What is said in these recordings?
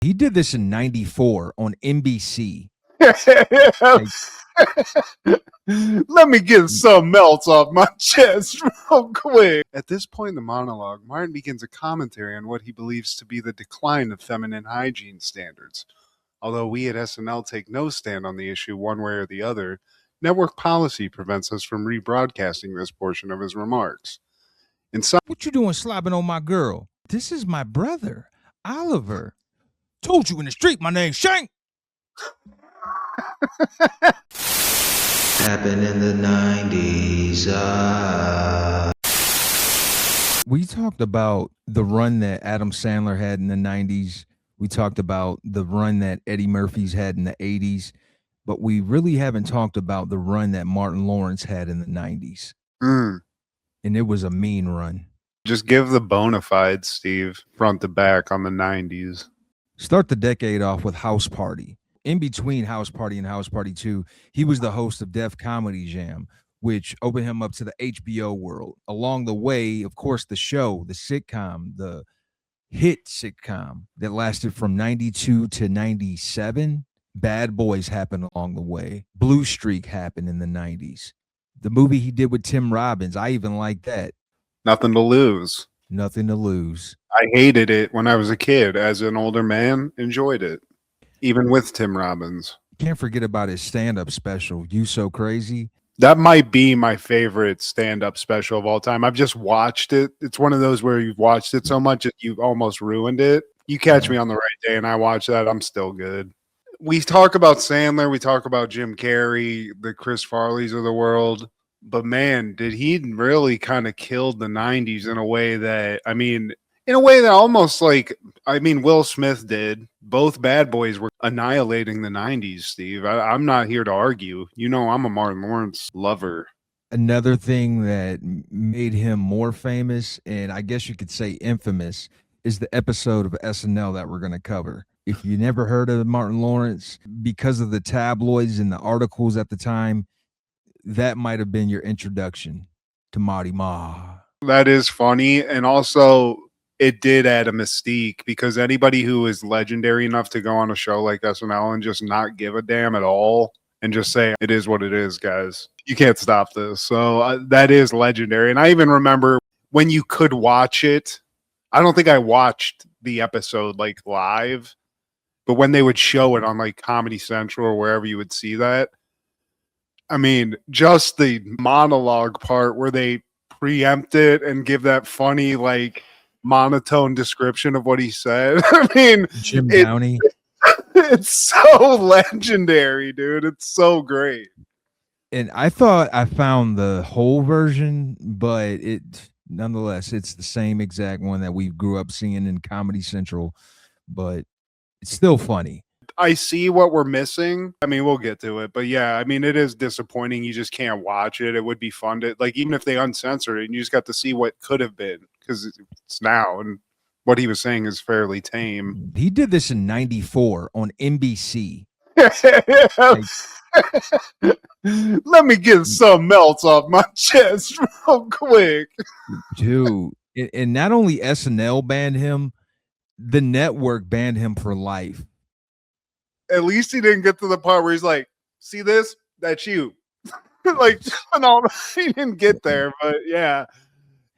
He did this in 94 on NBC. Let me get something else off my chest real quick. At this point in the monologue, Martin begins a commentary on what he believes to be the decline of feminine hygiene standards. Although we at SNL take no stand on the issue one way or the other, network policy prevents us from rebroadcasting this portion of his remarks. What you doing slobbing on my girl? This is my brother, Oliver. Told you in the street my name's Shank. Happened in the 90s. We talked about the run that Adam Sandler had in the 90s. We talked about the run that Eddie Murphy's had in the 80s. But we really haven't talked about the run that Martin Lawrence had in the 90s. And it was a mean run. Just give the bona fides, Steve, front to back on the 90s. Start the decade off with House Party. In between House Party and House Party 2, he was the host of Def Comedy Jam, which opened him up to the HBO world. Along the way, of course, the show, the sitcom, the hit sitcom that lasted from 92 to 97. Bad Boys happened along the way. Blue Streak happened in the 90s. The movie he did with Tim Robbins, I even like that. Nothing to lose. Nothing to lose. I hated it when I was a kid. As an older man, enjoyed it. Even with Tim Robbins. Can't forget about his stand-up special, You So Crazy. That might be my favorite stand-up special of all time. I've just watched it. It's one of those where you've watched it so much that you've almost ruined it. You catch me on the right day and I watch that, I'm still good. We talk about Sandler. We talk about Jim Carrey, the Chris Farleys of the world. But man, did he really kind of kill the 90s in a way that, almost like, Will Smith did. Both Bad Boys were annihilating the 90s, Steve. I'm not here to argue. You know, I'm a Martin Lawrence lover. Another thing that made him more famous, and I guess you could say infamous, is the episode of SNL that we're going to cover. If you never heard of Martin Lawrence, because of the tabloids and the articles at the time, that might have been your introduction to Marty Ma. That is funny. And also, it did add a mystique because anybody who is legendary enough to go on a show like SNL and just not give a damn at all and just say, it is what it is, guys. You can't stop this. So that is legendary. And I even remember when you could watch it. I don't think I watched the episode like live, but when they would show it on like Comedy Central or wherever you would see that, just the monologue part where they preempt it and give that funny, like, monotone description of what he said. Jim Downey. It's so legendary, dude. It's so great. And I thought I found the whole version, but nonetheless, it's the same exact one that we grew up seeing in Comedy Central, but it's still funny. I see what we're missing. We'll get to it, but yeah, it is disappointing. You just can't watch it. It would be fun to, like, even if they uncensored it and you just got to see what could have been, because it's now, and what he was saying is fairly tame. He did this in 94 on NBC. Let me get something else off my chest real quick. Dude, and not only SNL banned him, the network banned him for life. At least he didn't get to the part where he's like, see this? That's you. Like, no, he didn't get there, but yeah.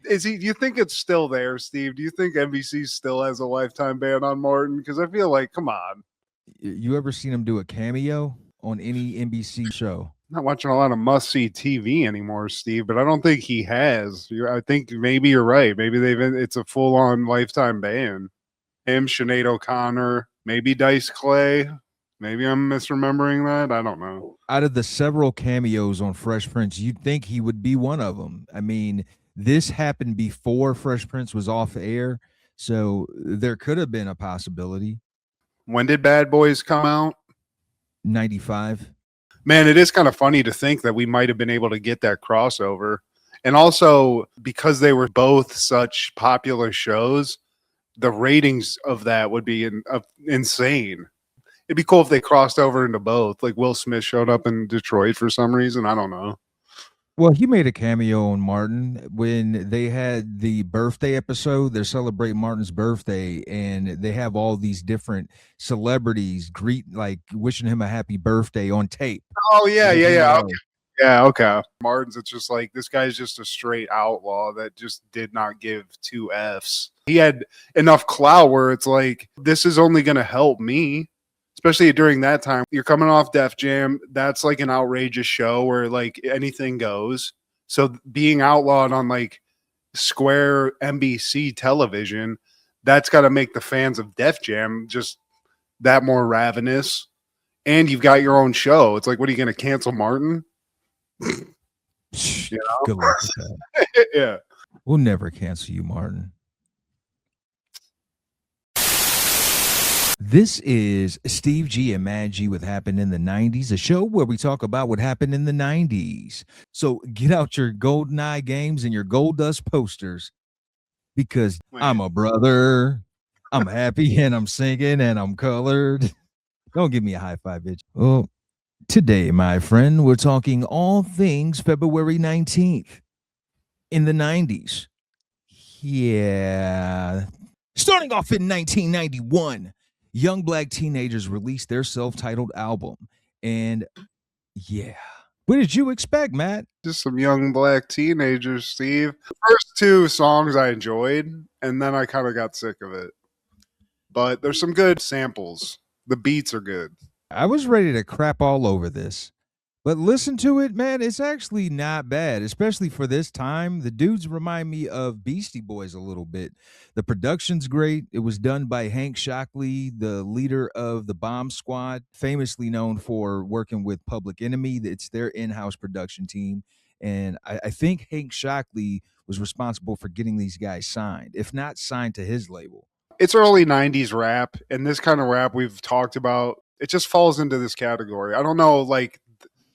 Do you think it's still there, Steve? Do you think NBC still has a lifetime ban on Martin? Because I feel like, come on. You ever seen him do a cameo on any NBC show? I'm not watching a lot of must-see TV anymore, Steve, but I don't think he has. I think maybe you're right. Maybe it's a full-on lifetime ban. Him, Sinead O'Connor, maybe Dice Clay. Maybe I'm misremembering that. I don't know. Out of the several cameos on Fresh Prince, you'd think he would be one of them. This happened before Fresh Prince was off air, so there could have been a possibility. When did Bad Boys come out? 95. Man, it is kind of funny to think that we might have been able to get that crossover. And also, because they were both such popular shows, the ratings of that would be insane. It'd be cool if they crossed over into both. Like Will Smith showed up in Detroit for some reason. I don't know. Well, he made a cameo on Martin when they had the birthday episode. They're celebrating Martin's birthday, and they have all these different celebrities like wishing him a happy birthday on tape. Oh yeah, On the yeah, yeah. video. Yeah, okay. Martin's, it's just like this guy's just a straight outlaw that just did not give two F's. He had enough clout where it's like, this is only going to help me, especially during that time. You're coming off Def Jam. That's like an outrageous show where like anything goes. So being outlawed on like square NBC television, that's got to make the fans of Def Jam just that more ravenous. And you've got your own show. It's like, what are you going to cancel Martin? You know? Good luck with that. Yeah. We'll never cancel you, Martin. This is Steve G and Mad G with Happened in the 90s, a show where we talk about what happened in the 90s. So get out your GoldenEye games and your Gold Dust posters because I'm a brother. I'm happy and I'm singing and I'm colored. Don't give me a high five, bitch. Oh, today, my friend, we're talking all things February 19th in the 90s. Yeah. Starting off in 1991, young black teenagers released their self-titled album. And yeah. What did you expect, Matt? Just some young black teenagers, Steve. The first two songs I enjoyed, and then I kind of got sick of it. But there's some good samples. The beats are good. I was ready to crap all over this. But listen to it, man. It's actually not bad, especially for this time. The dudes remind me of Beastie Boys a little bit. The production's great. It was done by Hank Shockley, the leader of the Bomb Squad, famously known for working with Public Enemy. It's their in-house production team. And I think Hank Shockley was responsible for getting these guys signed, if not signed to his label. It's early 90s rap, and this kind of rap we've talked about, it just falls into this category. I don't know, like,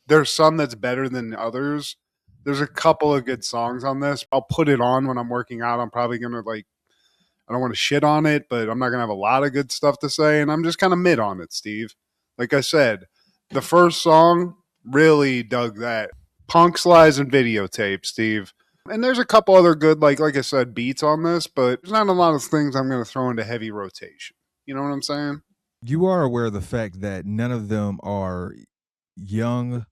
there's some that's better than others. There's a couple of good songs on this. I'll put it on when I'm working out. I'm probably going to I don't want to shit on it, but I'm not going to have a lot of good stuff to say. And I'm just kind of mid on it, Steve. Like I said, the first song really dug that. Punk Slides and Videotape, Steve. And there's a couple other good, like I said, beats on this, but there's not a lot of things I'm going to throw into heavy rotation. You know what I'm saying? You are aware of the fact that none of them are young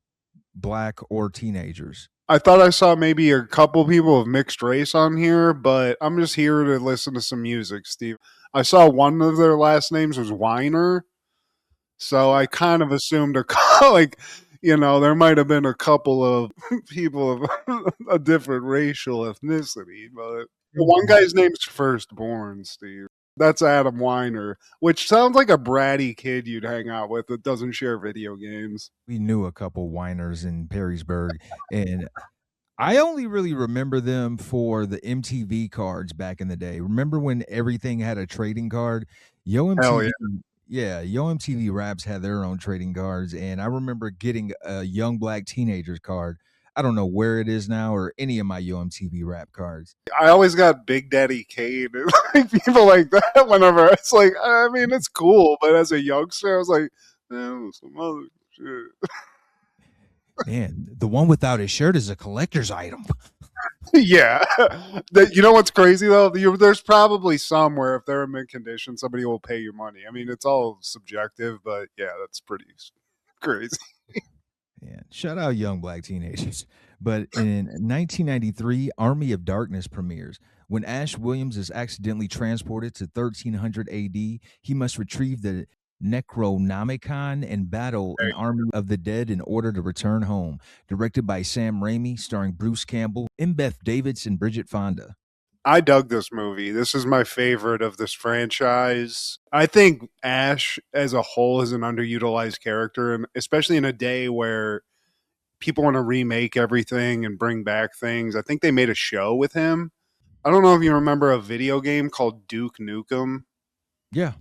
black or teenagers. I thought I saw maybe a couple people of mixed race on here, but I'm just here to listen to some music, Steve. I saw one of their last names was Weiner, so I kind of assumed there might have been a couple of people of a different racial ethnicity, but the one guy's name's Firstborn, Steve. That's Adam Weiner, which sounds like a bratty kid you'd hang out with that doesn't share video games. We knew a couple whiners in Perrysburg, and I only really remember them for the MTV cards back in the day. Remember when everything had a trading card? Yo MTV, Yo MTV Raps had their own trading cards, and I remember getting a young black teenagers card. I don't know where it is now or any of my Yo MTV Rap cards. I always got Big Daddy Kane and like people like that whenever it's like, I mean, it's cool, but as a youngster, I was like, some other shit. Man, the one without his shirt is a collector's item. Yeah. You know what's crazy though? There's probably somewhere, if they're in mint condition, somebody will pay you money. I mean, it's all subjective, but yeah, that's pretty crazy. Yeah, shout out young black teenagers. But in 1993, Army of Darkness premieres. When Ash Williams is accidentally transported to 1300 AD, he must retrieve the Necronomicon and battle an army of the dead in order to return home. Directed by Sam Raimi, starring Bruce Campbell, Beth Davidson, and Bridget Fonda. I dug this movie. This is my favorite of this franchise. I think Ash as a whole is an underutilized character, and especially in a day where people want to remake everything and bring back things. I think they made a show with him. I don't know if you remember a video game called Duke Nukem. Yeah.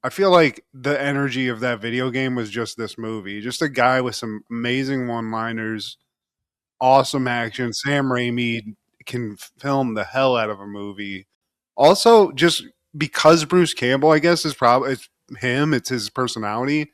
I feel like the energy of that video game was just this movie. Just a guy with some amazing one-liners, awesome action. Sam Raimi can film the hell out of a movie. Also, just because Bruce Campbell, I guess, it's him, it's his personality.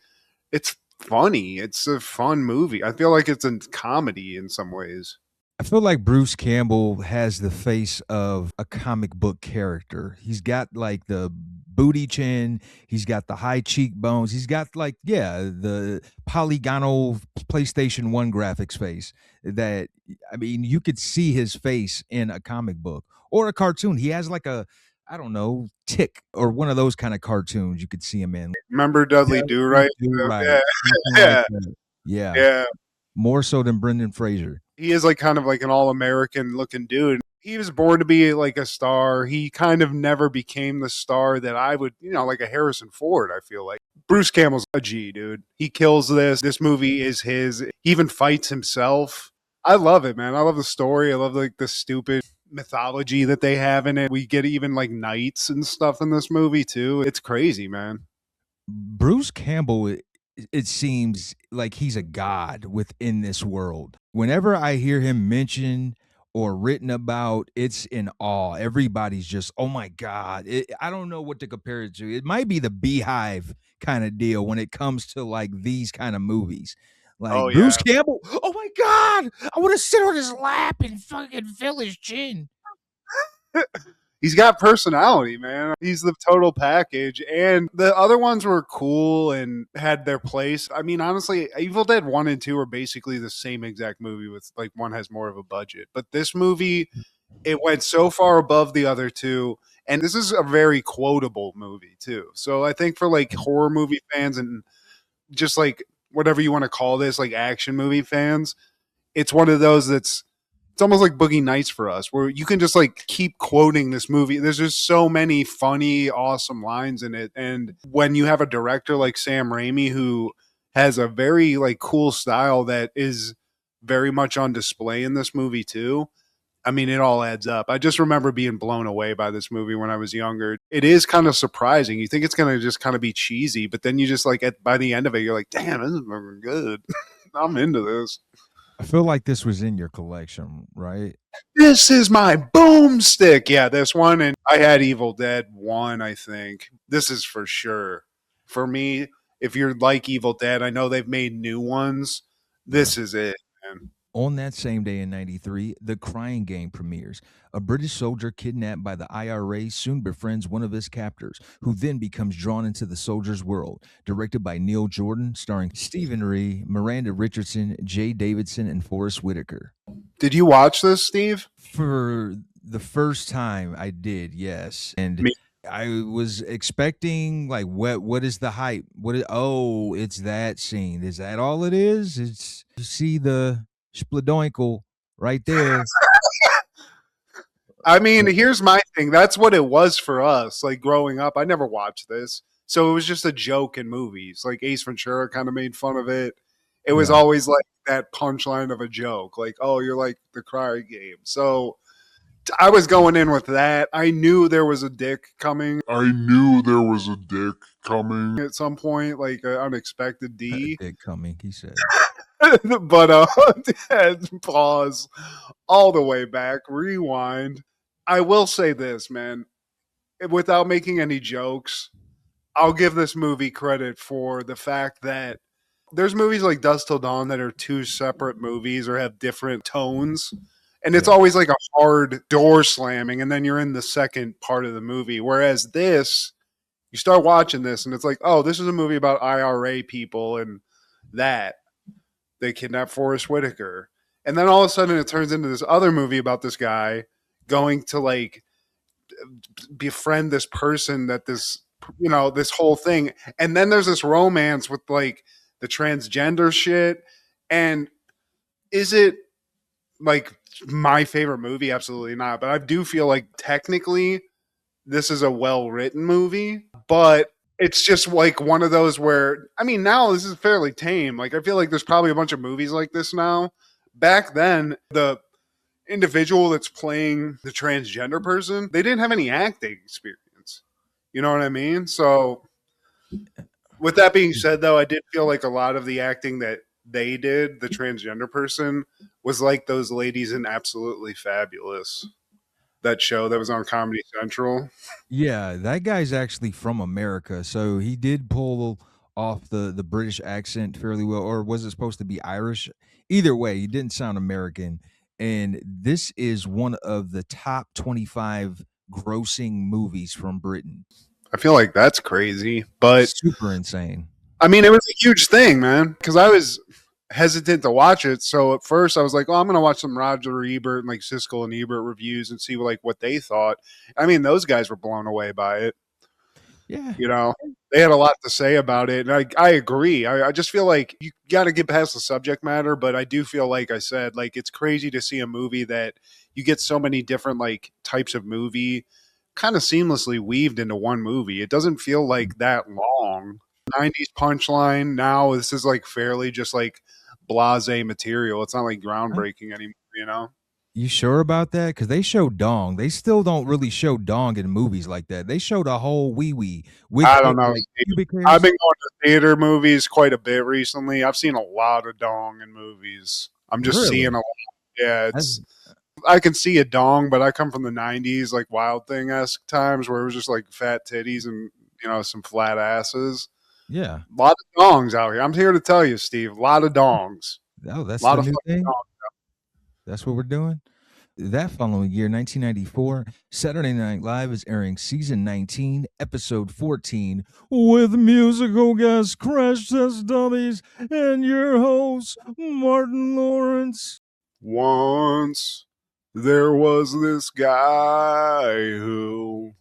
It's funny. It's a fun movie. I feel like it's a comedy in some ways. I feel like Bruce Campbell has the face of a comic book character. He's got like the booty chin, he's got the high cheekbones, he's got like, yeah, the polygonal PlayStation 1 graphics face that, I mean, you could see his face in a comic book or a cartoon. He has like a, I don't know, Tick or one of those kind of cartoons you could see him in. Remember Dudley Do Right? Right. Yeah, Something yeah, like that. Yeah. yeah. More so than Brendan Fraser. He is like kind of like an all-American looking dude. He was born to be like a star. He kind of never became the star that I would, like a Harrison Ford, I feel like. Bruce Campbell's a G, dude. He kills this. This movie is his. He even fights himself. I love it, man. I love the story. I love like the stupid mythology that they have in it. We get even like knights and stuff in this movie too. It's crazy, man. Bruce Campbell, it seems like he's a god within this world. Whenever I hear him mentioned or written about, it's in awe. Everybody's just, oh my God. I don't know what to compare it to. It might be the Beehive kind of deal when it comes to like these kind of movies. Like Oh Bruce yeah. Campbell, oh my God, I want to sit on his lap and fucking feel his chin. He's got personality, man. He's the total package. And the other ones were cool and had their place. I mean, honestly, Evil Dead 1 and 2 are basically the same exact movie with like one has more of a budget. But this movie, it went so far above the other two. And this is a very quotable movie, too. So I think for like horror movie fans and just like whatever you want to call this, like action movie fans, it's one of those it's almost like Boogie Nights for us, where you can just like keep quoting this movie. There's just so many funny, awesome lines in it. And when you have a director like Sam Raimi, who has a very like cool style that is very much on display in this movie too, I mean, it all adds up. I just remember being blown away by this movie when I was younger. It is kind of surprising. You think it's going to just kind of be cheesy, but then you just like by the end of it, you're like, damn, this is fucking good. I'm into this. I feel like this was in your collection, right? This is my boomstick. Yeah, this one. And I had Evil Dead 1, I think. This is for sure. For me, if you're like Evil Dead, I know they've made new ones. This is it, man. On that same day in 93, The Crying Game premieres. A British soldier kidnapped by the IRA soon befriends one of his captors, who then becomes drawn into the soldier's world. Directed by Neil Jordan, starring Stephen Ree, Miranda Richardson, Jay Davidson, and Forrest Whitaker. Did you watch this, Steve? For the first time, I did, yes. And Me. I was expecting, like, what is the hype? Oh, it's that scene. Is that all it is? It's, you see the spladoinkle right there. I mean, here's my thing. That's what it was for us. Like growing up, I never watched this. So it was just a joke in movies. Like Ace Ventura kind of made fun of it. It was Right. always like that punchline of a joke. Like, oh, you're like the Crying Game. So I was going in with that. I knew there was a dick coming I knew there was a dick coming. at some point, like an unexpected D. Dick coming, he said. But pause all the way back, rewind. I will say this, man, without making any jokes, I'll give this movie credit for the fact that there's movies like Dusk Till Dawn that are two separate movies or have different tones. And it's Yeah. always like a hard door slamming, and then you're in the second part of the movie. Whereas this, you start watching this, and it's like, oh, this is a movie about IRA people and that. They kidnap Forrest Whitaker. And then all of a sudden it turns into this other movie about this guy going to like befriend this person that this whole thing. And then there's this romance with like the transgender shit. And is it like my favorite movie? Absolutely not. But I do feel like technically this is a well-written movie, but it's just like one of those where, I mean, now this is fairly tame. Like, I feel like there's probably a bunch of movies like this now. Back then, the individual that's playing the transgender person, they didn't have any acting experience. You know what I mean? So, with that being said, though, I did feel like a lot of the acting that they did, the transgender person, was like those ladies in Absolutely Fabulous. That show that was on Comedy Central. Yeah, that guy's actually from America, so he did pull off the British accent fairly well, or was it supposed to be Irish? Either way, he didn't sound American And this is one of the top 25 grossing movies from Britain. I feel like that's crazy, but Super insane. I mean, it was a huge thing, man, because I was hesitant to watch it. So at first, I was like, "Oh, I'm going to watch some Roger Ebert and like Siskel and Ebert reviews and see like what they thought." I mean, those guys were blown away by it. Yeah. You know, they had a lot to say about it, and I agree. I just feel like you got to get past the subject matter, but I do feel like I said, like it's crazy to see a movie that you get so many different like types of movie kind of seamlessly weaved into one movie. It doesn't feel like that long. 90s punchline. Now this is like fairly just like blasé material. It's not like groundbreaking anymore, you know? You sure about that? Because they show dong. They still don't really show dong in movies like that. They showed a whole wee wee with I don't know. like pubic hairs. I've been going to theater movies quite a bit recently. I've seen a lot of dong in movies. I'm just Really? seeing a lot. Yeah, That's- I can see a dong, but I come from the 90s, like Wild Thing-esque times where it was just like fat titties and, you know, some flat asses. yeah. A lot of dongs out here. I'm here to tell you, Steve, a lot of dongs. Oh, that's A lot the of new fucking thing. dongs. That's what we're doing. That following year, 1994, Saturday Night Live is airing season 19, episode 14, with musical guest Crash Test Dummies and your host, Martin Lawrence. Once there was this guy who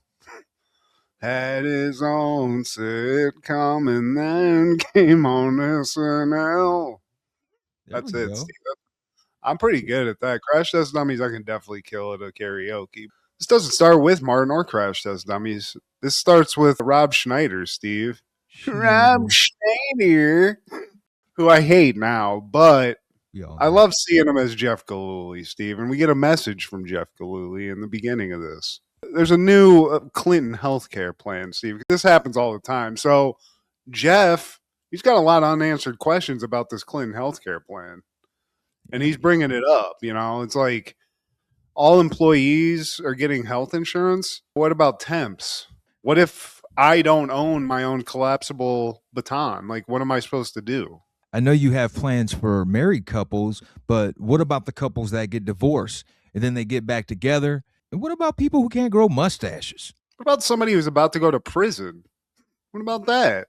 had his own sitcom and then came on SNL. There That's we it, go. Steve. I'm pretty good at that. Crash Test Dummies, I can definitely kill at a karaoke. This doesn't start with Martin or Crash Test Dummies. This starts with Rob Schneider, Steve. Rob Schneider, who I hate now, but I love seeing him as Jeff Gillooly, Steve. And we get a message from Jeff Gillooly in the beginning of this. There's a new Clinton healthcare plan, Steve. This happens all the time. So Jeff, he's got a lot of unanswered questions about this Clinton healthcare plan. And he's bringing it up, you know, it's like all employees are getting health insurance. What about temps? What if I don't own my own collapsible baton? Like, what am I supposed to do? I know you have plans for married couples, but what about the couples that get divorced and then they get back together? And what about people who can't grow mustaches? What about somebody who's about to go to prison? What about that?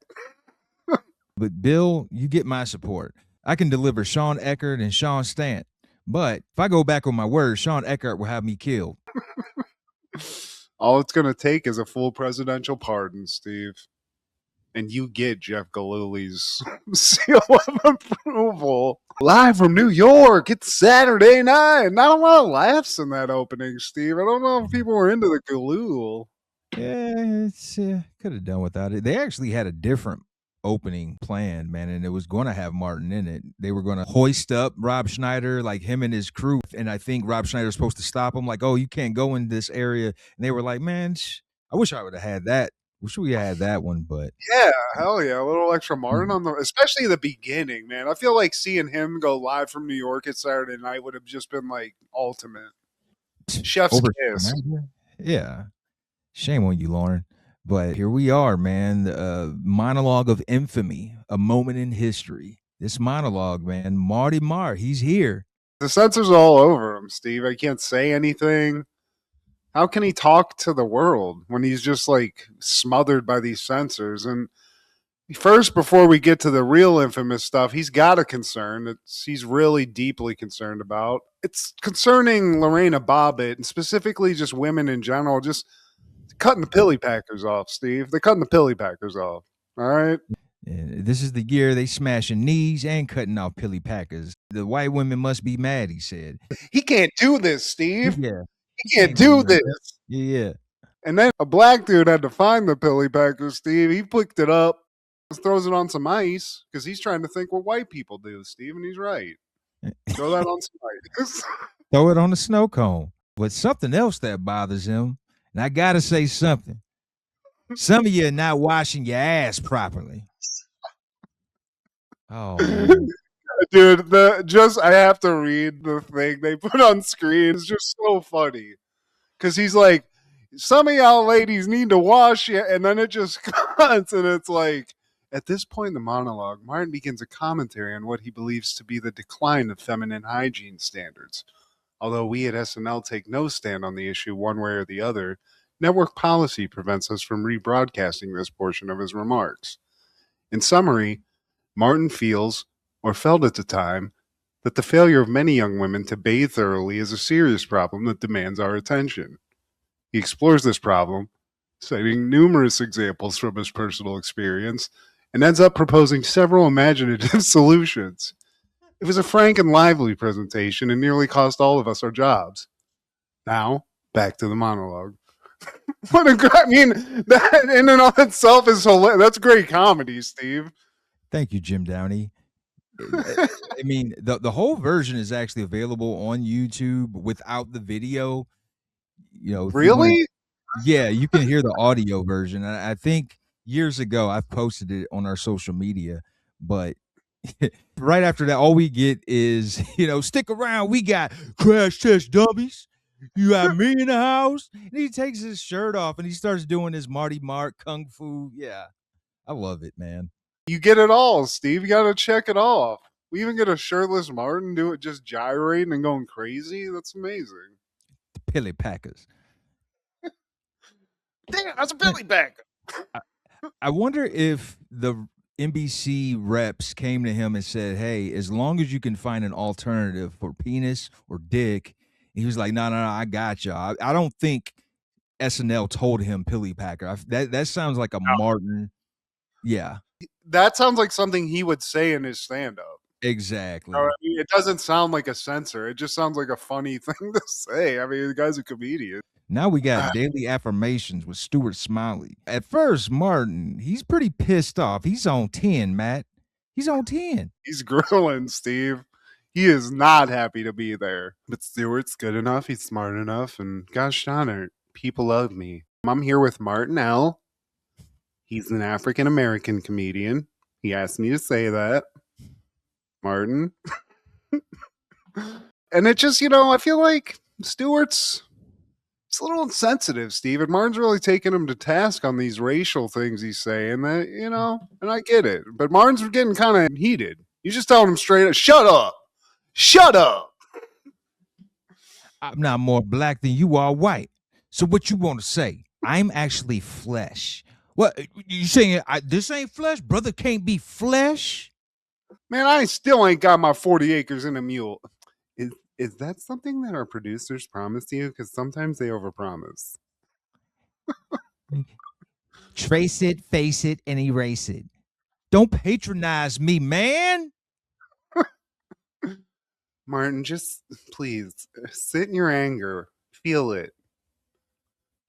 But Bill, you get my support. I can deliver Sean Eckert and Sean Stant. But if I go back on my word, Sean Eckert will have me killed. All it's going to take is a full presidential pardon, Steve. And you get Jeff Gillooly's seal of approval. Live from New York, it's Saturday night. Not a lot of laughs in that opening, Steve. I don't know if people were into the Galul. Yeah, it's could have done without it. They actually had a different opening plan, man, and it was going to have Martin in it. They were going to hoist up Rob Schneider, like him and his crew, and I think Rob Schneider's supposed to stop him, like, oh, you can't go in this area. And they were like, man, I wish I would have had that. Wish we had that one, but yeah, hell yeah, a little extra Martin on the, especially the beginning, man. I feel like seeing him go live from New York at Saturday night would have just been like ultimate chef's kiss. Yeah, shame on you, Lauren. But here we are, man. Monologue of infamy, a moment in history. This monologue, man, Marty Marr, he's here. The censors are all over him, Steve. I can't say anything. How can he talk to the world when he's just like smothered by these censors? And first, before we get to the real infamous stuff, he's got a concern that he's really deeply concerned about. It's concerning Lorena Bobbitt and specifically just women in general, just cutting the pilly packers off, Steve. They're cutting the pilly packers off. All right. And this is the year they smashing knees and cutting off pilly packers. The white women must be mad, he said. He can't do this, Steve. Yeah. He can't do this. Yeah. And then a black dude had to find the pilly packers, Steve. He picked it up, throws it on some ice because he's trying to think what white people do, Steve, and he's right. Throw that on some ice. Throw it on the snow cone. But something else that bothers him, and I got to say something. Some of you are not washing your ass properly. Oh, man. Dude, I have to read the thing they put on screen. It's just so funny. Because he's like, some of y'all ladies need to wash it. And then it just cuts. And it's like, at this point in the monologue, Martin begins a commentary on what he believes to be the decline of feminine hygiene standards. Although we at SNL take no stand on the issue one way or the other, network policy prevents us from rebroadcasting this portion of his remarks. In summary, Martin feels, or felt at the time, that the failure of many young women to bathe thoroughly is a serious problem that demands our attention. He explores this problem, citing numerous examples from his personal experience, and ends up proposing several imaginative solutions. It was a frank and lively presentation and nearly cost all of us our jobs. Now, back to the monologue. I mean, that in and of itself is hilarious. That's great comedy, Steve. Thank you, Jim Downey. I mean, the whole version is actually available on YouTube without the video. You know, Really? Yeah, you can hear the audio version. I think years ago I've posted it on our social media, but right after that, all we get is, stick around. We got Crash Test Dummies. You have me in the house. And he takes his shirt off and he starts doing his Marty Mark Kung Fu. Yeah, I love it, man. You get it all, Steve. You got to check it off. We even get a shirtless Martin do it just gyrating and going crazy. That's amazing. The Pilly Packers. Damn, that's a Billy Packer. I wonder if the NBC reps came to him and said, "Hey, as long as you can find an alternative for penis or dick," he was like, "No, I got you." I don't think SNL told him Pilly Packer. That sounds like a Martin. Yeah, that sounds like something he would say in his stand-up. Exactly. I mean, it doesn't sound like a censor. It just sounds like a funny thing to say. I mean, the guy's a comedian. Now we got Daily Affirmations with Stuart Smiley. At first, Martin, he's pretty pissed off. He's on 10, Matt. He's on 10. He's grilling, Steve. He is not happy to be there. But Stuart's good enough. He's smart enough. And gosh darn it, people love me. I'm here with Martin L. He's an African-American comedian. He asked me to say that. Martin. And it just, I feel like Stuart's it's a little insensitive, Steve. And Martin's really taking him to task on these racial things he's saying that, and I get it. But Martin's getting kind of heated. He's just telling him straight up, shut up. Shut up. I'm not more black than you are white. So what you want to say? I'm actually flesh. What, you saying this ain't flesh? Brother can't be flesh? Man, I still ain't got my 40 acres and a mule. Is that something that our producers promise you? Because sometimes they overpromise. Trace it, face it, and erase it. Don't patronize me, man. Martin, just please sit in your anger. Feel it.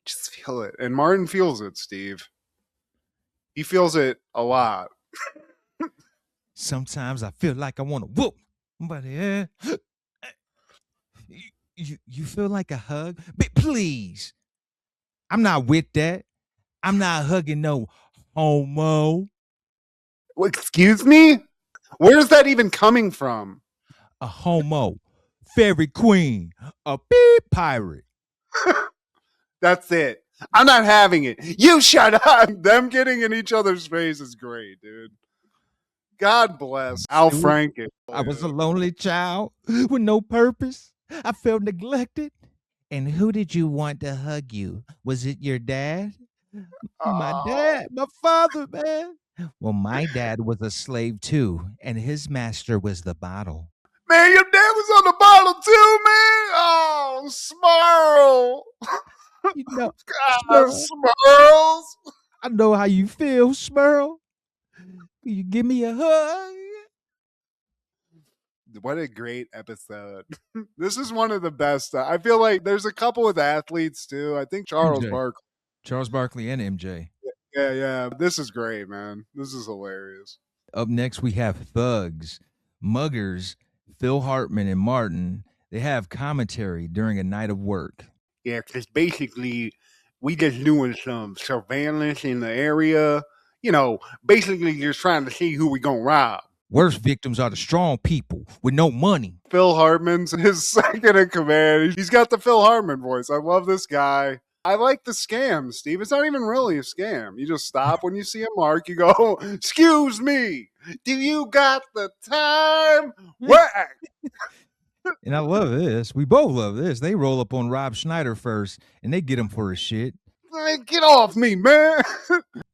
Just feel it. And Martin feels it, Steve. He feels it a lot. Sometimes I feel like I want to whoop. But yeah. You feel like a hug? But please. I'm not with that. I'm not hugging no homo. Well, excuse me? Where's that even coming from? A homo. Fairy queen. A beep pirate. That's it. I'm not having it. You shut up. Them getting in each other's face is great, dude. God bless Al Franken. I was a lonely child with no purpose. I felt neglected. And who did you want to hug you? Was it your dad? My dad, my father, man. Well, my dad was a slave too, and his master was the bottle. Man, your dad was on the bottle too, man. Oh, Smurl. God, Smurls. I know how you feel, Smurl. Can you give me a hug? What a great episode. This is one of the best. I feel like there's a couple with athletes too. I think Charles Barkley and MJ. Yeah. This is great, man. This is hilarious. Up next, we have Thugs, Muggers, Phil Hartman, and Martin. They have commentary during a night of work. Yeah, because basically we just doing some surveillance in the area. Basically just trying to see who we gonna rob. Worst victims are the strong people with no money. Phil Hartman's his second in command. He's got the Phil Hartman voice. I love this guy. I like the scam, Steve. It's not even really a scam. You just stop when you see a mark. You go, excuse me, do you got the time? Whack. And I love this. We both love this. They roll up on Rob Schneider first, and they get him for his shit. Like, get off me, man.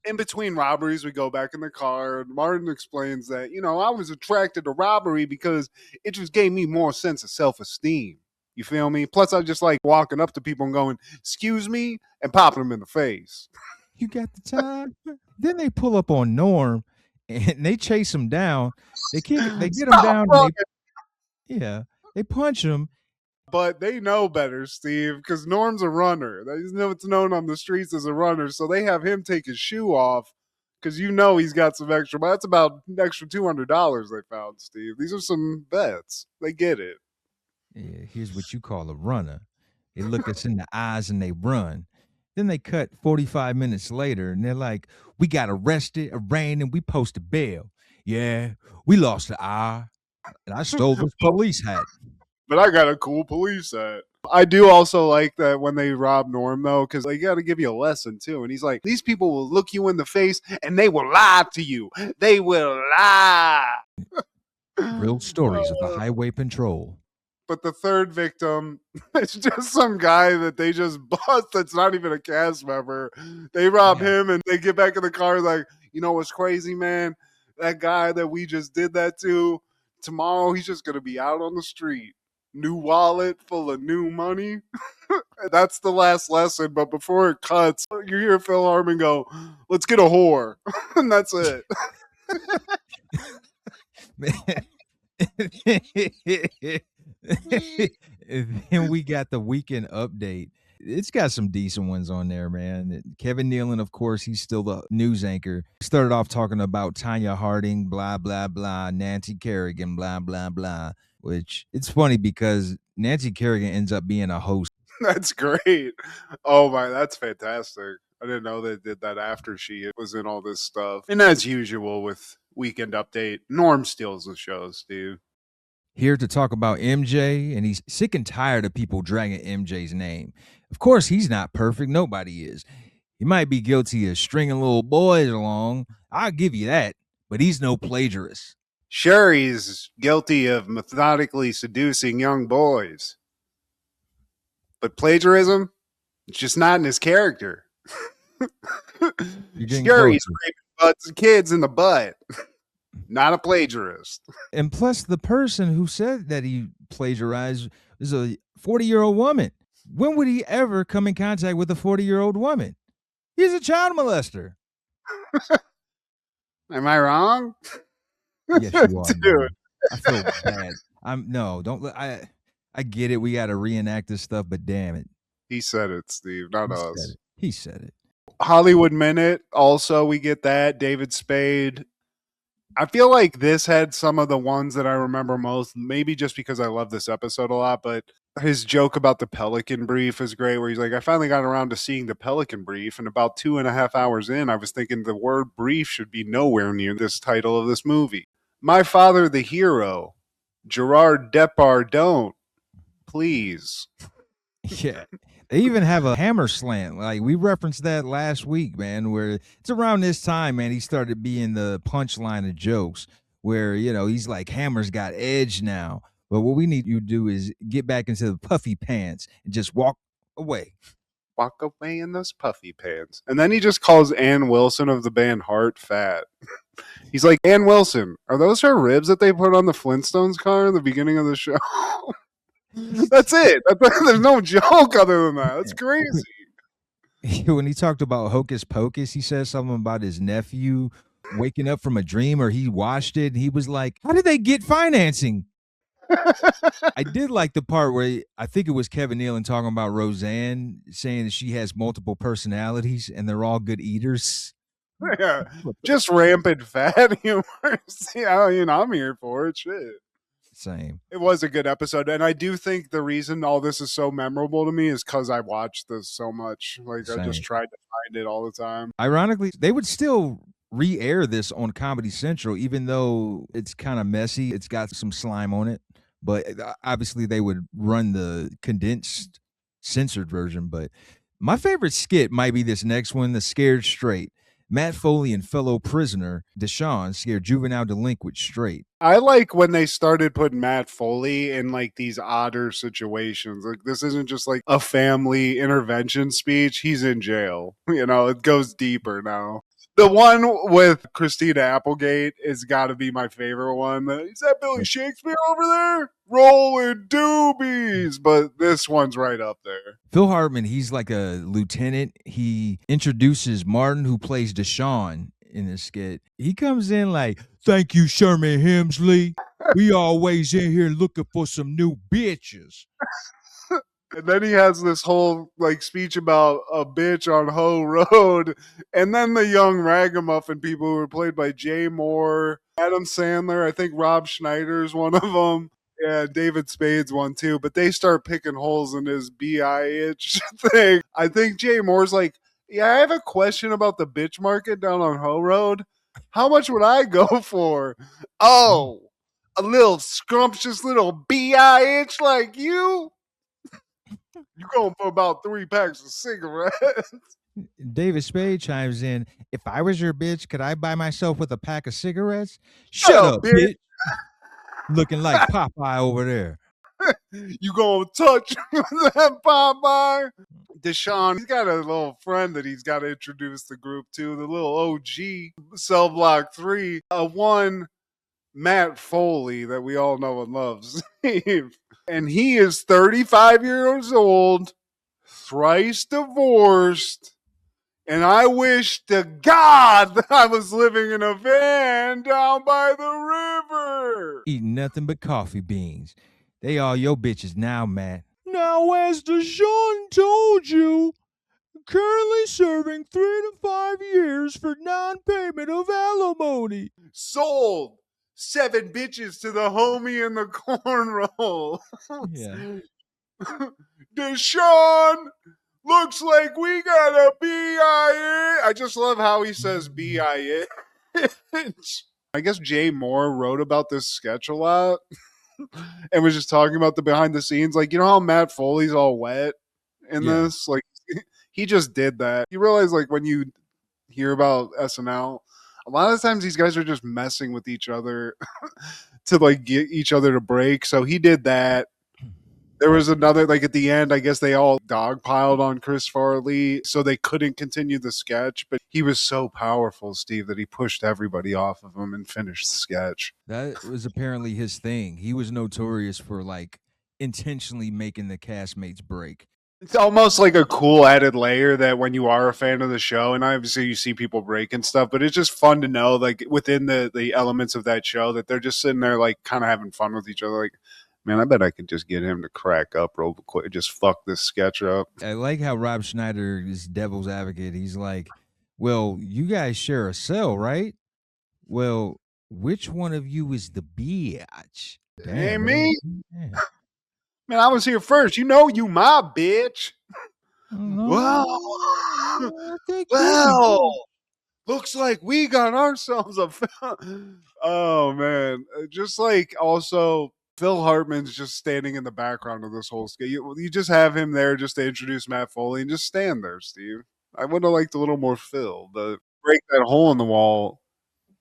In between robberies, we go back in the car, and Martin explains that, I was attracted to robbery because it just gave me more sense of self-esteem. You feel me? Plus, I just like walking up to people and going, excuse me, and popping them in the face. You got the time? Then they pull up on Norm, and they chase him down. They get him down. And they punch him. But they know better, Steve, because Norm's a runner. He's what's known on the streets as a runner. So they have him take his shoe off because he's got some extra. But that's about an extra $200 they found, Steve. These are some bets. They get it. Yeah, here's what you call a runner. They look us in the eyes and they run. Then they cut 45 minutes later and they're like, we got arrested, arraigned, and we posted bail. Yeah, we lost an eye. And I stole this police hat. But I got a cool police hat. I do also like that when they rob Norm, though, because they got to give you a lesson, too. And he's like, these people will look you in the face and they will lie to you. They will lie. Real stories of the highway patrol. But the third victim, it's just some guy that they just bust that's not even a cast member. They rob him and they get back in the car like, you know what's crazy, man? That guy that we just did that to, tomorrow he's just going to be out on the street. New wallet full of new money. That's the last lesson. But before it cuts, you hear Phil Hartman go, let's get a whore. And that's it. And then we got the weekend update. It's got some decent ones on there, man. Kevin Nealon, of course, he's still the news anchor. Started off talking about Tanya Harding, blah, blah, blah, Nancy Kerrigan, blah, blah, blah. Which it's funny because Nancy Kerrigan ends up being a host. That's great. Oh my, that's fantastic. I didn't know they did that after she was in all this stuff. And as usual with Weekend Update, Norm steals the show, Steve. Here to talk about MJ, and he's sick and tired of people dragging MJ's name. Of course, he's not perfect. Nobody is. He might be guilty of stringing little boys along. I'll give you that. But he's no plagiarist. Sure, he's guilty of methodically seducing young boys. But plagiarism, it's just not in his character. Sure, he's raping kids in the butt. Not a plagiarist. And plus, the person who said that he plagiarized is a 40-year-old woman. When would he ever come in contact with a 40-year-old woman? He's a child molester. Am I wrong? Yes, you are. Dude. I feel bad. I get it. We got to reenact this stuff, but damn it. He said it, Steve, not us. He said it. Hollywood Minute. Also, we get that. David Spade. I feel like this had some of the ones that I remember most, maybe just because I love this episode a lot, but his joke about the Pelican Brief is great, where he's like, I finally got around to seeing the Pelican Brief, and about 2.5 hours in, I was thinking the word brief should be nowhere near this title of this movie. My Father the Hero. Gerard Depardieu. Please. Yeah. They even have a hammer slant. Like we referenced that last week, man, where it's around this time, man, he started being the punchline of jokes where, he's like, Hammer's got edge now. But what we need you to do is get back into the puffy pants and just walk away. Walk away in those puffy pants. And then he just calls Ann Wilson of the band Heart fat. He's like, Ann Wilson, are those her ribs that they put on the Flintstones car in the beginning of the show? That's it. There's no joke other than that. That's crazy. When he talked about Hocus Pocus, he said something about his nephew waking up from a dream, or he watched it. And he was like, how did they get financing? I did like the part where I think it was Kevin Nealon talking about Roseanne, saying that she has multiple personalities and they're all good eaters. Yeah, just rampant fat humor. I'm here for it. Shit. Same. It was a good episode, and I do think the reason all this is so memorable to me is because I watched this so much. Like, same. I just tried to find it all the time. Ironically, they would still re-air this on Comedy Central, even though it's kind of messy. It's got some slime on it, but obviously they would run the condensed, censored version. But my favorite skit might be this next one, the Scared Straight. Matt Foley and fellow prisoner Deshaun scared juvenile delinquents straight. I like when they started putting Matt Foley in like these odder situations. Like this isn't just like a family intervention speech. He's in jail. You know, it goes deeper now. The one with Christina Applegate has got to be my favorite one. Is that Billy Shakespeare over there? Rolling doobies. But this one's right up there. Phil Hartman, he's like a lieutenant. He introduces Martin, who plays Deshaun in this skit. He comes in like, "Thank you, Sherman Hemsley. We always in here looking for some new bitches." And then he has this whole like speech about a bitch on Ho Road. And then the young ragamuffin people who were played by Jay Moore, Adam Sandler, I think Rob Schneider's one of them. Yeah, David Spade's one too. But they start picking holes in his B.I.H. thing. I think Jay Moore's like, "Yeah, I have a question about the bitch market down on Ho Road. How much would I go for?" "Oh, a little scrumptious little B.I.H. like you? You going for about 3 packs of cigarettes." David Spade chimes in, "If I was your bitch, could I buy myself with a pack of cigarettes?" Shut up, bitch. Looking like Popeye over there. You gonna touch that Popeye? Deshaun, he's got a little friend that he's got to introduce the group to, the little OG, Cell Block 3. One, Matt Foley, that we all know and love, Steve. And he is 35 years old, thrice divorced, and I wish to God that I was living in a van down by the river. Eating nothing but coffee beans. They all your bitches now, Matt. Now, as Deshaun told you, currently serving 3 to 5 years for non-payment of alimony. Sold 7 bitches to the homie in the cornrow. Yeah. Deshaun, looks like we got a B.I.H. I just love how he says B.I.H. I guess Jay Moore wrote about this sketch a lot and was just talking about the behind the scenes. Like, you know how Matt Foley's all wet in this? Like, he just did that. You realize, like, when you hear about SNL, a lot of times these guys are just messing with each other to, like, get each other to break. So he did that. There was another, like at the end, I guess they all dogpiled on Chris Farley, so they couldn't continue the sketch. But he was so powerful, Steve, that he pushed everybody off of him and finished the sketch. That was apparently his thing. He was notorious for like intentionally making the castmates break. It's almost like a cool added layer that when you are a fan of the show, and obviously you see people break and stuff, but it's just fun to know, like within the elements of that show, that they're just sitting there like kind of having fun with each other. Like, man, I bet I could just get him to crack up real quick. Just fuck this sketch up. I like how Rob Schneider is devil's advocate. He's like, "Well, you guys share a cell, right? Well, which one of you is the bitch?" Hey, me? Man. Man, I was here first. You know you my bitch. Well, looks like we got ourselves a oh, man. Just like also Phil Hartman's just standing in the background of this whole skit. You just have him there just to introduce Matt Foley and just stand there, Steve. I would have liked a little more Phil, but break that hole in the wall.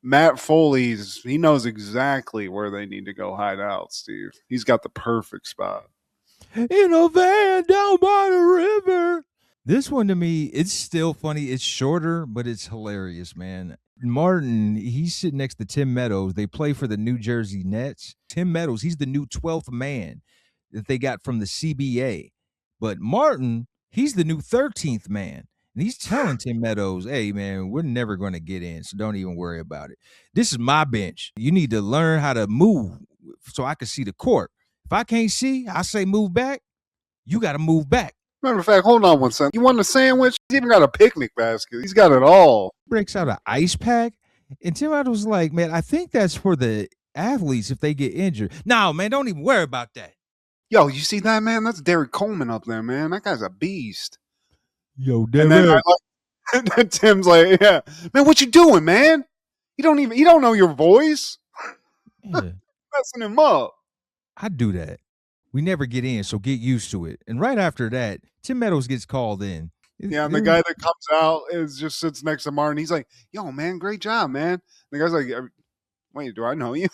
Matt Foley's, he knows exactly where they need to go hide out, Steve. He's got the perfect spot. In a van down by the river. This one to me, it's still funny. It's shorter, but it's hilarious, man. Martin, he's sitting next to Tim Meadows. They play for the New Jersey Nets. Tim Meadows, he's the new 12th man that they got from the CBA. But Martin, he's the new 13th man. And he's telling Tim Meadows, "Hey, man, we're never going to get in, so don't even worry about it. This is my bench. You need to learn how to move so I can see the court. If I can't see, I say move back. You got to move back." Matter of fact, hold on one second. You want a sandwich? He's even got a picnic basket. He's got it all. Breaks out an ice pack. And Tim Meadows was like, "Man, I think that's for the athletes if they get injured." "No, man, don't even worry about that." Yo, you see that, man? That's Derek Coleman up there, man. That guy's a beast. Yo, and then Tim's like, "Yeah, man, what you doing, man? You don't know your voice." Yeah. Messing him up. I do that. We never get in, so get used to it. And right after that, Tim Meadows gets called in. Yeah, and the guy that comes out is just sits next to Martin. He's like, "Yo, man, great job, man." And the guy's like, "Wait, do I know you?"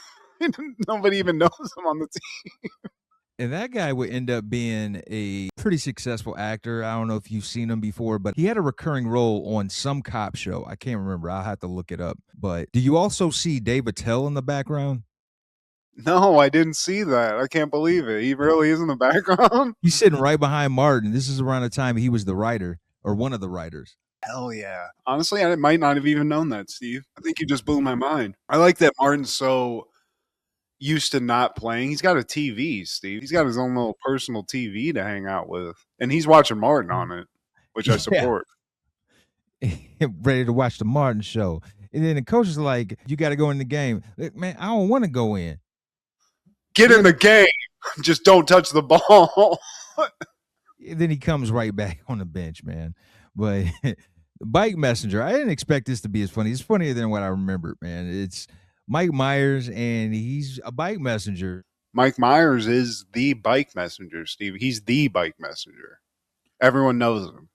Nobody even knows him on the team. And that guy would end up being a pretty successful actor. I don't know if you've seen him before, but he had a recurring role on some cop show. I can't remember. I'll have to look it up. But do you also see Dave Attell in the background? No, I didn't see that. I can't believe it. He really is in the background. He's sitting right behind Martin. This is around the time he was the writer or one of the writers. Hell yeah. Honestly, I might not have even known that, Steve. I think you just blew my mind. I like that Martin's so used to not playing. He's got a TV, Steve. He's got his own little personal TV to hang out with. And he's watching Martin on it, which I support. Ready to watch the Martin show. And then the coach is like, you got to go in the game. Like, man, I don't want to go in. Get in the game. Just don't touch the ball. Then he comes right back on the bench, man. But Bike Messenger, I didn't expect this to be as funny. It's funnier than what I remembered, man. It's Mike Myers, and he's a bike messenger. Mike Myers is the bike messenger, Steve. He's the bike messenger. Everyone knows him.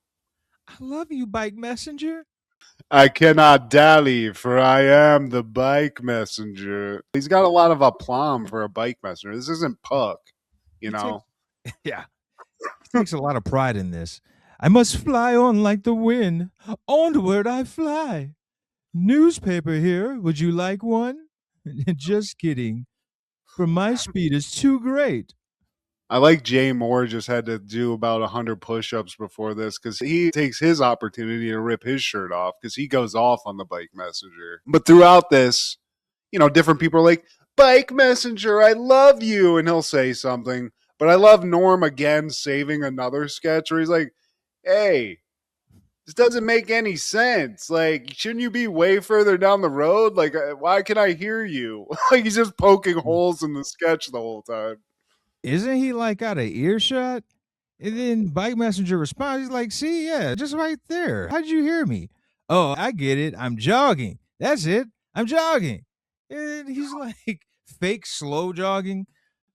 I love you, bike messenger. I cannot dally, for I am the bike messenger. He's got a lot of aplomb for a bike messenger. This isn't Puck, you know? Yeah. He takes a lot of pride in this. I must fly on like the wind. Onward I fly. Newspaper here. Would you like one? Just kidding. For my speed is too great. I like Jay Moore just had to do about 100 push-ups before this because he takes his opportunity to rip his shirt off because he goes off on the bike messenger. But throughout this, different people are like, bike messenger, I love you. And he'll say something. But I love Norm again saving another sketch where he's like, hey, this doesn't make any sense. Like, shouldn't you be way further down the road? Like, why can I hear you? Like, he's just poking holes in the sketch the whole time. Isn't he like out of earshot? And then Bike Messenger responds, he's like, see, yeah, just right there. How'd you hear me? Oh, I get it. I'm jogging. That's it. I'm jogging. And he's like fake slow jogging.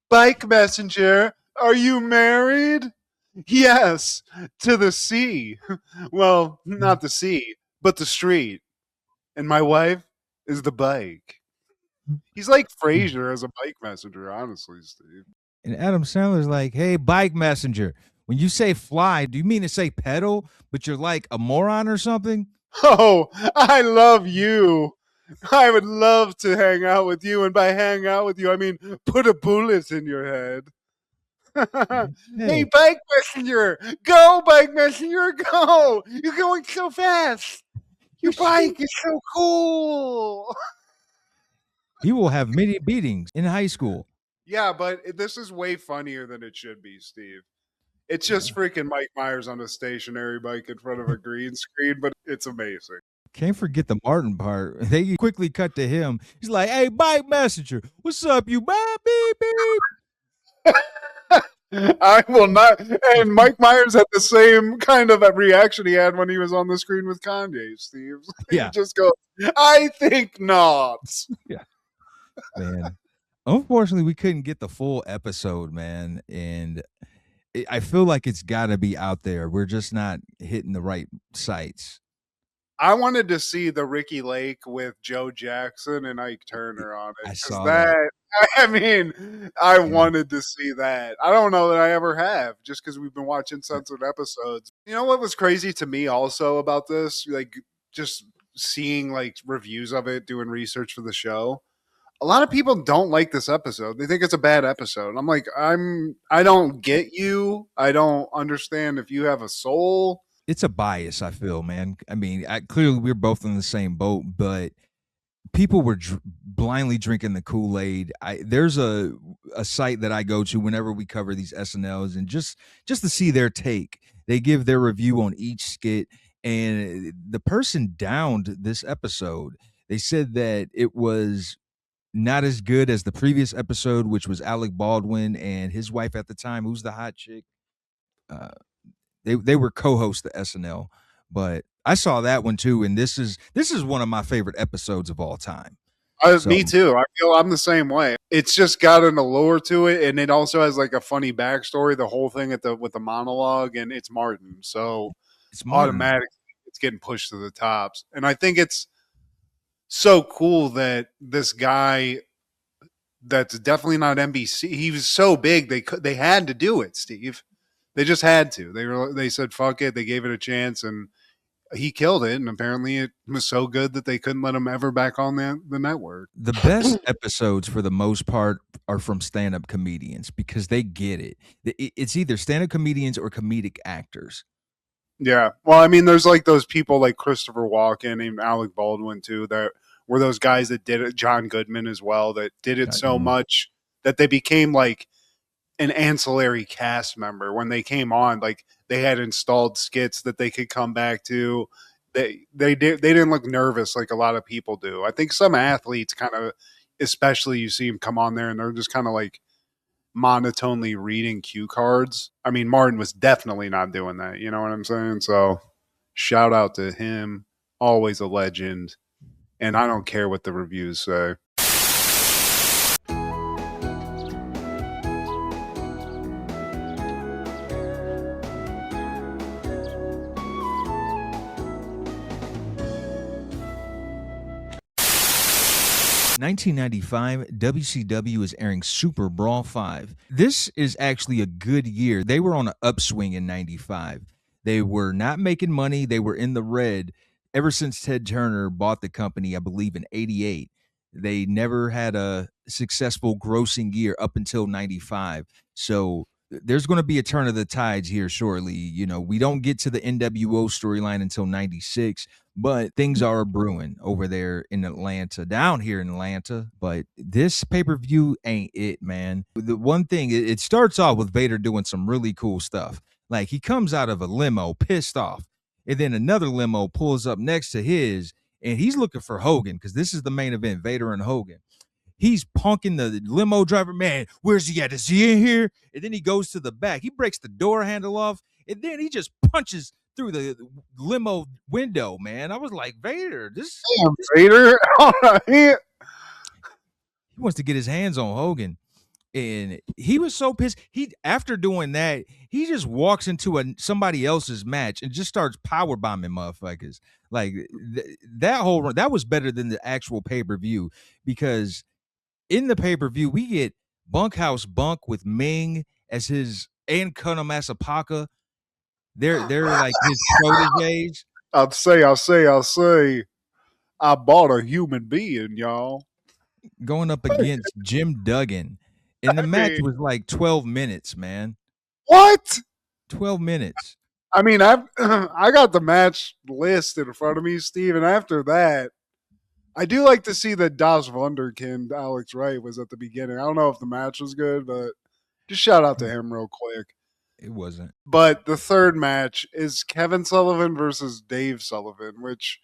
Bike Messenger, are you married? Yes, to the sea. Well, not the sea, but the street. And my wife is the bike. He's like Frasier as a bike messenger, honestly, Steve. And Adam Sandler's like, hey, bike messenger, when you say fly, do you mean to say pedal, but you're like a moron or something? Oh, I love you. I would love to hang out with you. And by hang out with you, I mean put a bullet in your head. Hey, bike messenger, go, bike messenger, go. You're going so fast. Your bike is so cool. He will have many beatings in high school. Yeah, but this is way funnier than it should be, Steve. It's just freaking Mike Myers on a stationary bike in front of a green screen, but it's amazing. Can't forget the Martin part. They quickly cut to him. He's like, hey, bike messenger, what's up, you? Beep, beep. I will not. And Mike Myers had the same kind of a reaction he had when he was on the screen with Kanye, Steve. Yeah. He just goes, I think not. Yeah. Man. Unfortunately, we couldn't get the full episode, man. And I feel like it's got to be out there. We're just not hitting the right sites. I wanted to see the Ricky Lake with Joe Jackson and Ike Turner on it. I saw that. I mean, I wanted to see that. I don't know that I ever have, just because we've been watching censored episodes. You know what was crazy to me also about this? Like, just seeing like reviews of it, doing research for the show. A lot of people don't like this episode. They think it's a bad episode. I'm like, I don't get you. I don't understand if you have a soul. It's a bias, I feel, man. I mean, clearly we're both in the same boat, but people were blindly drinking the Kool-Aid. There's a site that I go to whenever we cover these SNLs, and just to see their take. They give their review on each skit, and the person downed this episode. They said that it was not as good as the previous episode, which was Alec Baldwin and his wife at the time, who's the hot chick. They were co-hosts to SNL, but I saw that one too, and this is one of my favorite episodes of all time. Me too. I feel I'm the same way. It's just got an allure to it, and it also has like a funny backstory. The whole thing with the monologue, and it's Martin. So It's Martin. automatically it's getting pushed to the tops. And I think it's so cool that this guy that's definitely not NBC. He was so big they had to do it, Steve. They just had to. They said fuck it. They gave it a chance, and he killed it. And apparently, it was so good that they couldn't let him ever back on the network. The best episodes, for the most part, are from stand-up comedians because they get it. It's either stand-up comedians or comedic actors. Yeah. Well, I mean, there's like those people like Christopher Walken and Alec Baldwin too that were those guys that did it. John Goodman as well, that did it so much that they became like an ancillary cast member. When they came on, like they had installed skits that they could come back to. They didn't look nervous like a lot of people do. I think some athletes kind of, especially you see them come on there and they're just kind of like monotonely reading cue cards. I mean, Martin was definitely not doing that. You know what I'm saying? So shout out to him. Always a legend. And I don't care what the reviews say. In 1995, WCW is airing Super Brawl 5. This is actually a good year. They were on an upswing in 95. They were not making money. They were in the red ever since Ted Turner bought the company, I believe, in 88. They never had a successful grossing year up until 95. So there's going to be a turn of the tides here shortly. You know, we don't get to the NWO storyline until 96, but things are brewing over there in Atlanta, down here in Atlanta. But this pay-per-view ain't it, man. The one thing, it starts off with Vader doing some really cool stuff. Like he comes out of a limo pissed off, and then another limo pulls up next to his, and he's looking for Hogan because this is the main event, Vader and Hogan. He's punking the limo driver. Man, where's he at? Is he in here? And then he goes to the back. He breaks the door handle off, and then he just punches through the limo window, man. I was like, Vader, this Vader. he wants to get his hands on Hogan. And he was so pissed. He, after doing that, he just walks into somebody else's match and just starts power bombing motherfuckers. Like that whole run, that was better than the actual pay-per-view, because in the pay-per-view we get Bunkhouse Bunk with Ming as his, and Colonel Masapaka. They're like his proteges. I'll say. I bought a human being, y'all. Going up against Jim Duggan. And the match was like 12 minutes, man. What? 12 minutes. I mean, I got the match list in front of me, Steve, and after that, I do like to see that Das Wunderkind, Alex Wright, was at the beginning. I don't know if the match was good, but just shout out to him real quick. It wasn't. But the third match is Kevin Sullivan versus Dave Sullivan, which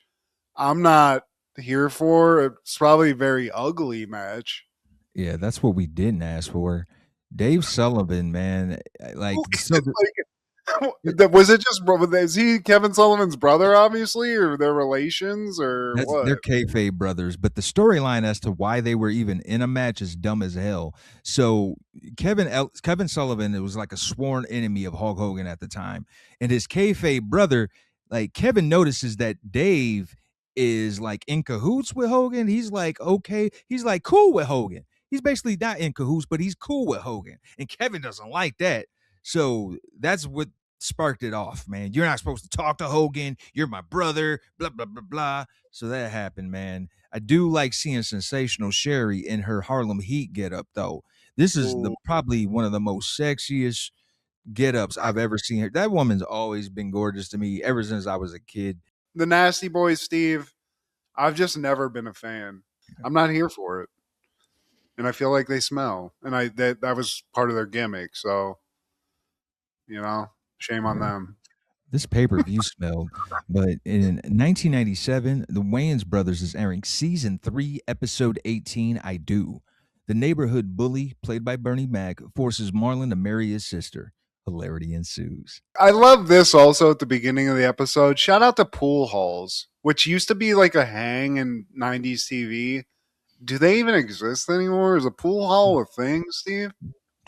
I'm not here for. It's probably a very ugly match. Yeah, that's what we didn't ask for. Dave Sullivan, man. Like, was it just, is he Kevin Sullivan's brother, obviously, or their relations, or what? They're kayfabe brothers, but the storyline as to why they were even in a match is dumb as hell. So Kevin Sullivan, it was like a sworn enemy of Hulk Hogan at the time, and his kayfabe brother, like Kevin notices that Dave is like in cahoots with Hogan. He's like, okay, he's like cool with Hogan. He's basically not in cahoots, but he's cool with Hogan, and Kevin doesn't like that. So that's what sparked it off, man. You're not supposed to talk to Hogan. You're my brother, blah, blah, blah, blah. So that happened, man. I do like seeing Sensational Sherry in her Harlem Heat getup, though. This is probably one of the most sexiest get-ups I've ever seen her. That woman's always been gorgeous to me ever since I was a kid. The Nasty Boys, Steve, I've just never been a fan. I'm not here for it. And I feel like they smell. And that was part of their gimmick. So, you know, shame on them. This pay-per-view smelled. But in 1997, the Wayans brothers is airing season 3, episode 18, I Do. The neighborhood bully, played by Bernie Mac, forces Marlon to marry his sister. Hilarity ensues. I love this also at the beginning of the episode. Shout out to pool halls, which used to be like a hang in 90s TV. Do they even exist anymore? Is a pool hall a thing, Steve?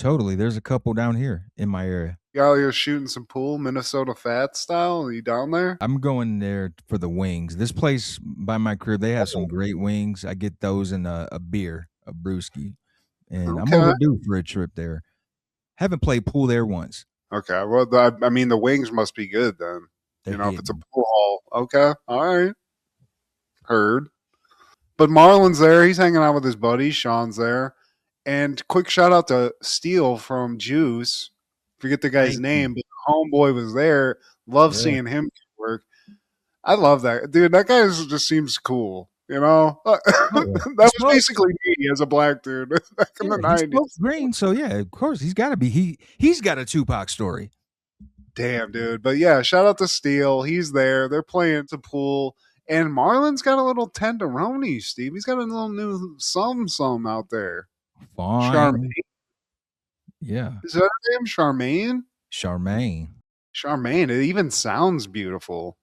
Totally. There's a couple down here in my area. You out here shooting some pool, Minnesota Fat style? Are you down there? I'm going there for the wings. This place by my crib, they have some great wings. I get those and a beer, a brewski, and I'm Okay. overdue for a trip there. Haven't played pool there once. Okay. Well, I mean, the wings must be good then. They're You know, if it's a hitting. pool hall. Okay. All right. Heard. But Marlon's there. He's hanging out with his buddies. Sean's there. And quick shout out to Steele from Juice. Forget the guy's Thank name, you. but the homeboy was there. Love Yeah. seeing him work. I love that. Dude, that guy just seems cool. You know? Oh, yeah. That was Smoke. basically me as a black dude back in the Yeah, he 90s. smokes green, so yeah, of course he's got to be. He's got a Tupac story. Damn, dude. But yeah, shout out to Steele. He's there. They're playing some pool. And Marlon's got a little tenderoni, Steve. He's got a little new some out there. Fine. Charmaine. Yeah, Is that her name? Charmaine? Charmaine. Charmaine. It even sounds beautiful.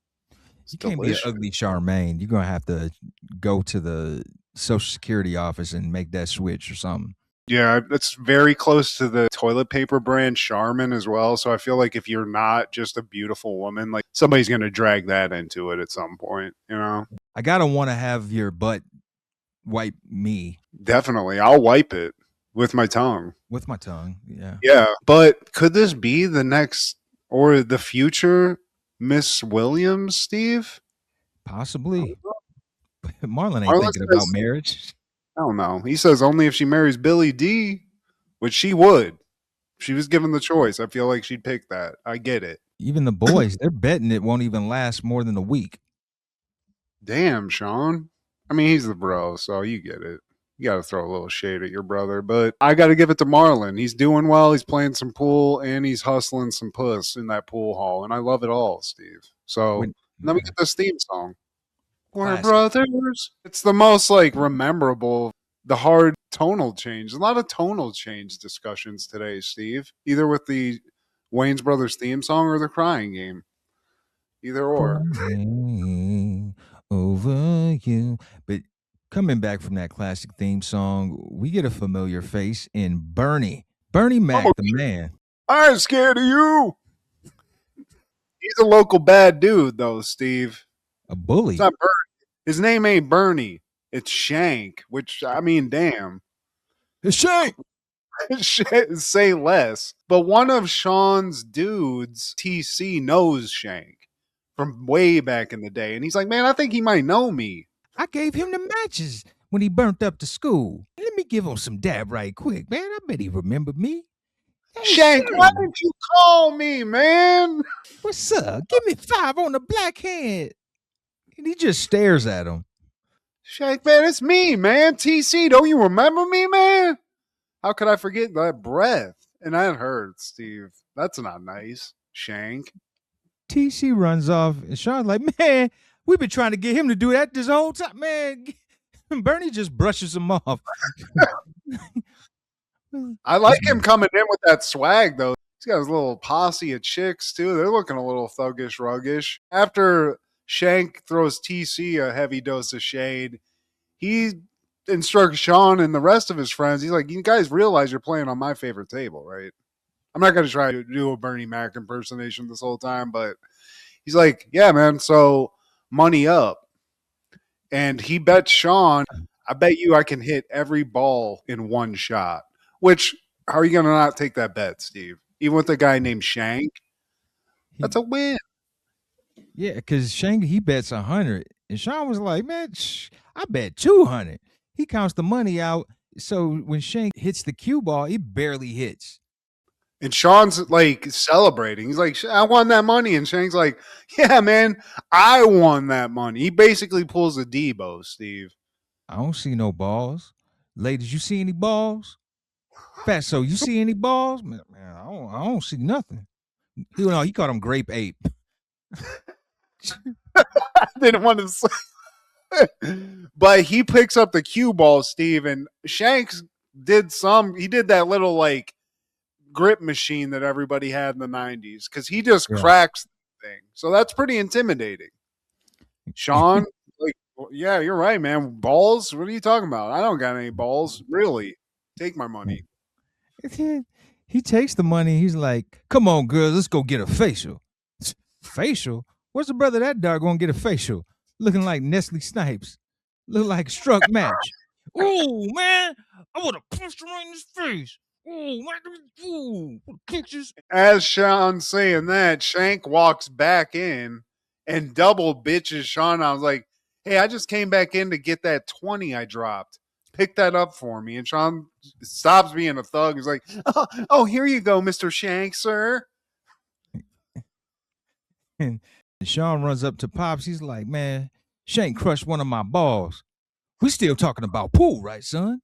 It's You can't delicious. be an ugly Charmaine. You're gonna have to go to the Social Security office and make that switch or something. Yeah, it's very close to the toilet paper brand Charmin as well. So I feel like if you're not just a beautiful woman, like somebody's going to drag that into it at some point, you know? I gotta want to have your butt wipe me Definitely. I'll wipe it with my tongue. with my tongue. Yeah, Yeah. But could this be the next or the future Miss Williams, Steve? possibly. Marlon ain't Marlon thinking about says- marriage. I don't know. He says only if she marries Billy D, which she would. If she was given the choice, I feel like she'd pick that. I get it. Even the boys, they're betting it won't even last more than a week. Damn, Sean. I mean, he's the bro, so you get it. You got to throw a little shade at your brother, but I got to give it to Marlon. He's doing well. He's playing some pool and he's hustling some puss in that pool hall, and I love it all, Steve. So When- let me get this theme song. We're Classic. brothers. It's the most like memorable, the hard tonal change. A lot of tonal change discussions today, Steve. Either with the Wayans Brothers theme song or the Crying Game. Either or. Crying over you. But coming back from that classic theme song, we get a familiar face in Bernie. Bernie Mac, Oh, the man. I'm scared of you. He's a local bad dude, though, Steve. A bully. It's not Bernie. His name ain't Bernie. It's Shank, which, I mean, damn. It's Shank. Say less. But one of Sean's dudes, TC, knows Shank from way back in the day. And he's like, man, I think he might know me. I gave him the matches when he burnt up the school. Let me give him some dab right quick, man. I bet he remembered me. Hey, Shank, why didn't you call me, man? what's up? Give me 5 on the black hand. And he just stares at him. Shank, man, it's me, man. TC, don't you remember me, man? How could I forget that breath? And that hurts, Steve. That's not nice. Shank. TC runs off, and Sean's like, man, we've been trying to get him to do that this whole time, man. Bernie just brushes him off. I like him coming in with that swag, though. He's got his little posse of chicks, too. They're looking a little thuggish, ruggish. After Shank throws TC a heavy dose of shade, he instructs Sean and the rest of his friends. He's like, you guys realize you're playing on my favorite table, right? I'm not going to try to do a Bernie Mac impersonation this whole time, but he's like, yeah, man, so money up. And he bets Sean, I bet you I can hit every ball in one shot. Which, how are you going to not take that bet, Steve? Even with a guy named Shank, that's a win. Yeah, because Shank, he bets 100. And Sean was like, man, I bet 200. He counts the money out. So when Shank hits the cue ball, it barely hits. And Sean's like celebrating. He's like, I won that money. And Shank's like, yeah, man, I won that money. He basically pulls a Debo, Steve. I don't see no balls. Ladies, you see any balls? Fatso, you see any balls? Man, I don't see nothing. He called him grape ape. I didn't want to say. But he picks up the cue ball, Steve, and Shanks he did that little like grip machine that everybody had in the 90s because he just cracks the thing. So that's pretty intimidating. Sean, like, yeah, you're right, man. Balls? What are you talking about? I don't got any balls. Really? Take my money. He takes the money. He's like, come on, girls, let's go get a facial. Facial? Where's the brother that dog gonna get a facial? Looking like Nestle Snipes. Look like a struck match. Oh, man, I would have punched him right in his face. Oh, man, ooh, pictures. As Sean's saying that, Shank walks back in and double bitches Sean. I was like, hey, I just came back in to get that 20 I dropped. Pick that up for me. And Sean stops being a thug. He's like, oh, here you go, Mr. Shank, sir. And Sean runs up to Pops. He's like, man, Shank crushed one of my balls. We still talking about pool, right, son?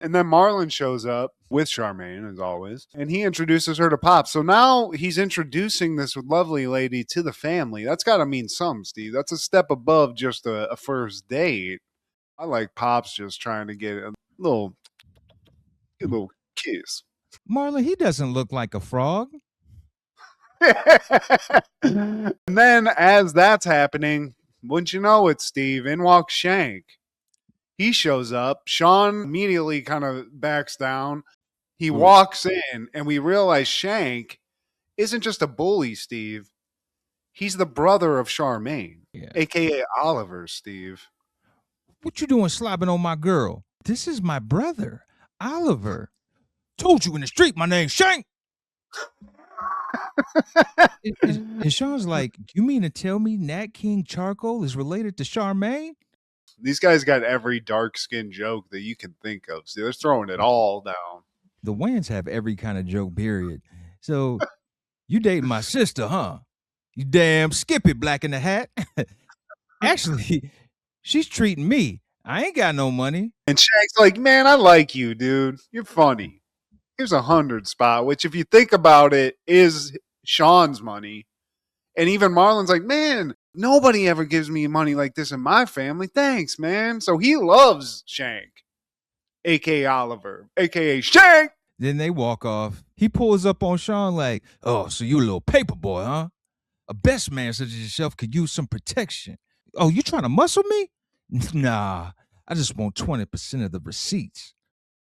And then Marlon shows up with Charmaine, as always, and he introduces her to Pops. So now he's introducing this lovely lady to the family. That's got to mean something, Steve. That's a step above just a first date. I like Pops just trying to get a little kiss. Marlon, he doesn't look like a frog. And then as that's happening, wouldn't you know it, Steve, in walks Shank. He shows up. Sean immediately kind of backs down. He walks in, and we realize Shank isn't just a bully, Steve. He's the brother of Charmaine, a.k.a. Oliver, Steve. What you doing slobbing on my girl? This is my brother, Oliver. Told you in the street my name's Shank. And Sean's like, you mean to tell me Nat King Charcoal is related to Charmaine? These guys got every dark skin joke that you can think of. See, they're throwing it all down. The Wayans have every kind of joke, period. So, you dating my sister, huh? You damn Skippy Black in the Hat. Actually, she's treating me. I ain't got no money. And Shank's like, man, I like you, dude. You're funny. Here's 100 spot, which if you think about it, is Sean's money. And even Marlon's like, man, nobody ever gives me money like this in my family. Thanks, man. So he loves Shank, a.k.a. Oliver, a.k.a. Shank. Then they walk off. He pulls up on Sean like, oh, so you a little paper boy, huh? A best man such as yourself could use some protection. Oh, you trying to muscle me? Nah, I just want 20% of the receipts.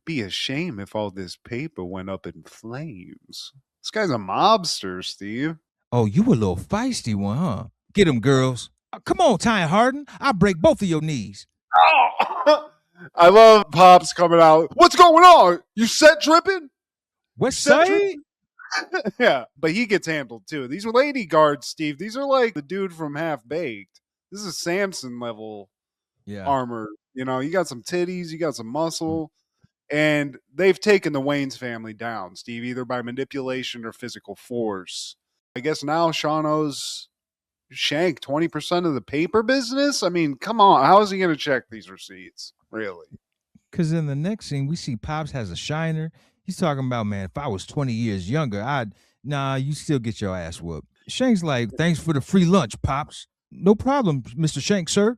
Be a shame if all this paper went up in flames. This guy's a mobster, Steve. Oh, you a little feisty one, huh? Get him, girls. Come on, Ty Harden. I'll break both of your knees. Oh! I love Pops coming out. What's going on? You set tripping? West Side? Yeah, but he gets handled too. These lady guards, Steve, these are like the dude from Half Baked. This is Samson level armor. You know, you got some titties, you got some muscle. And they've taken the Wayans family down, Steve, either by manipulation or physical force. I guess now Sean owes Shank 20% of the paper business? I mean, come on. How is he going to check these receipts? Really? Because in the next scene, we see Pops has a shiner. He's talking about, man, if I was 20 years younger, you still get your ass whooped. Shank's like, thanks for the free lunch, Pops. No problem, Mr. Shank, sir.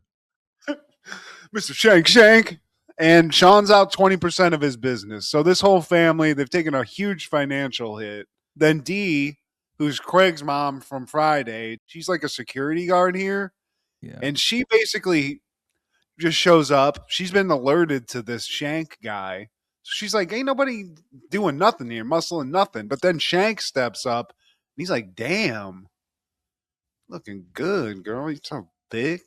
Mr. Shank. And Sean's out 20% of his business. So this whole family, they've taken a huge financial hit. Then Dee, who's Craig's mom from Friday, she's like a security guard here. Yeah. And she basically just shows up. She's been alerted to this Shank guy. So she's like, ain't nobody doing nothing here, muscling nothing. But then Shank steps up and he's like, damn, looking good, girl. You're so big,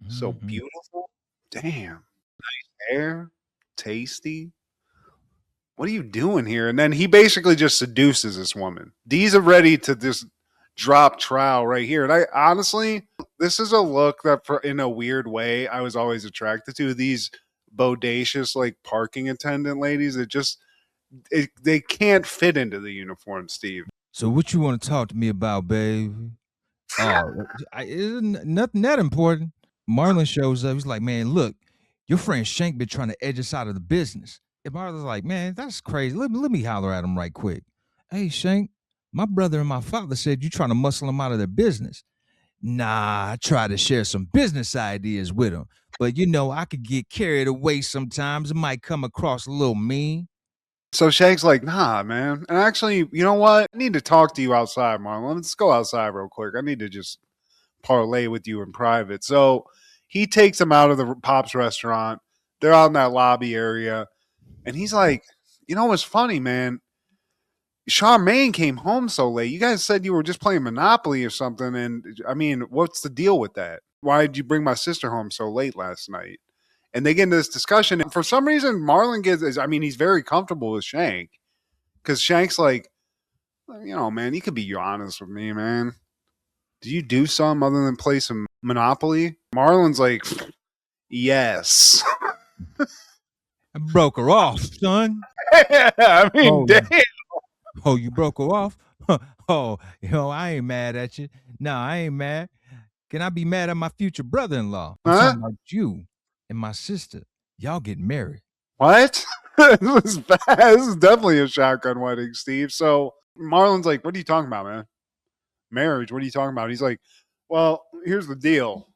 so beautiful. Damn. Nice hair, tasty. What are you doing here? And then he basically just seduces this woman. Dee's ready to just drop trowel right here. And I honestly, this is a look that in a weird way, I was always attracted to. These bodacious, like parking attendant ladies that just, they can't fit into the uniform, Steve. So what you want to talk to me about, babe? Isn't nothing that important. Marlon shows up. He's like, man, look, your friend Shank been trying to edge us out of the business. And Marlon's like, man, that's crazy. Let me holler at him right quick. Hey, Shank, my brother and my father said you trying to muscle them out of their business. Nah, I try to share some business ideas with them. But, you know, I could get carried away sometimes. It might come across a little mean. So Shank's like, nah, man. And actually, you know what? I need to talk to you outside, Marlon. Let's go outside real quick. I need to just parlay with you in private. So he takes him out of the Pops restaurant. They're out in that lobby area. And he's like, you know what's funny, man? Charmaine came home so late. You guys said you were just playing Monopoly or something. And I mean, what's the deal with that? Why did you bring my sister home so late last night? And they get into this discussion. And for some reason, Marlon he's very comfortable with Shank. Because Shank's like, man, you could be honest with me, man. Did you do something other than play some Monopoly? Marlon's like, yes. I broke her off, son. I mean, damn. Oh, you broke her off? Oh, I ain't mad at you. No, I ain't mad. Can I be mad at my future brother-in-law? I'm talking about you and my sister. Y'all getting married. What? This is bad. This is definitely a shotgun wedding, Steve. So Marlon's like, what are you talking about, man? Marriage, what are you talking about? He's like, well, here's the deal.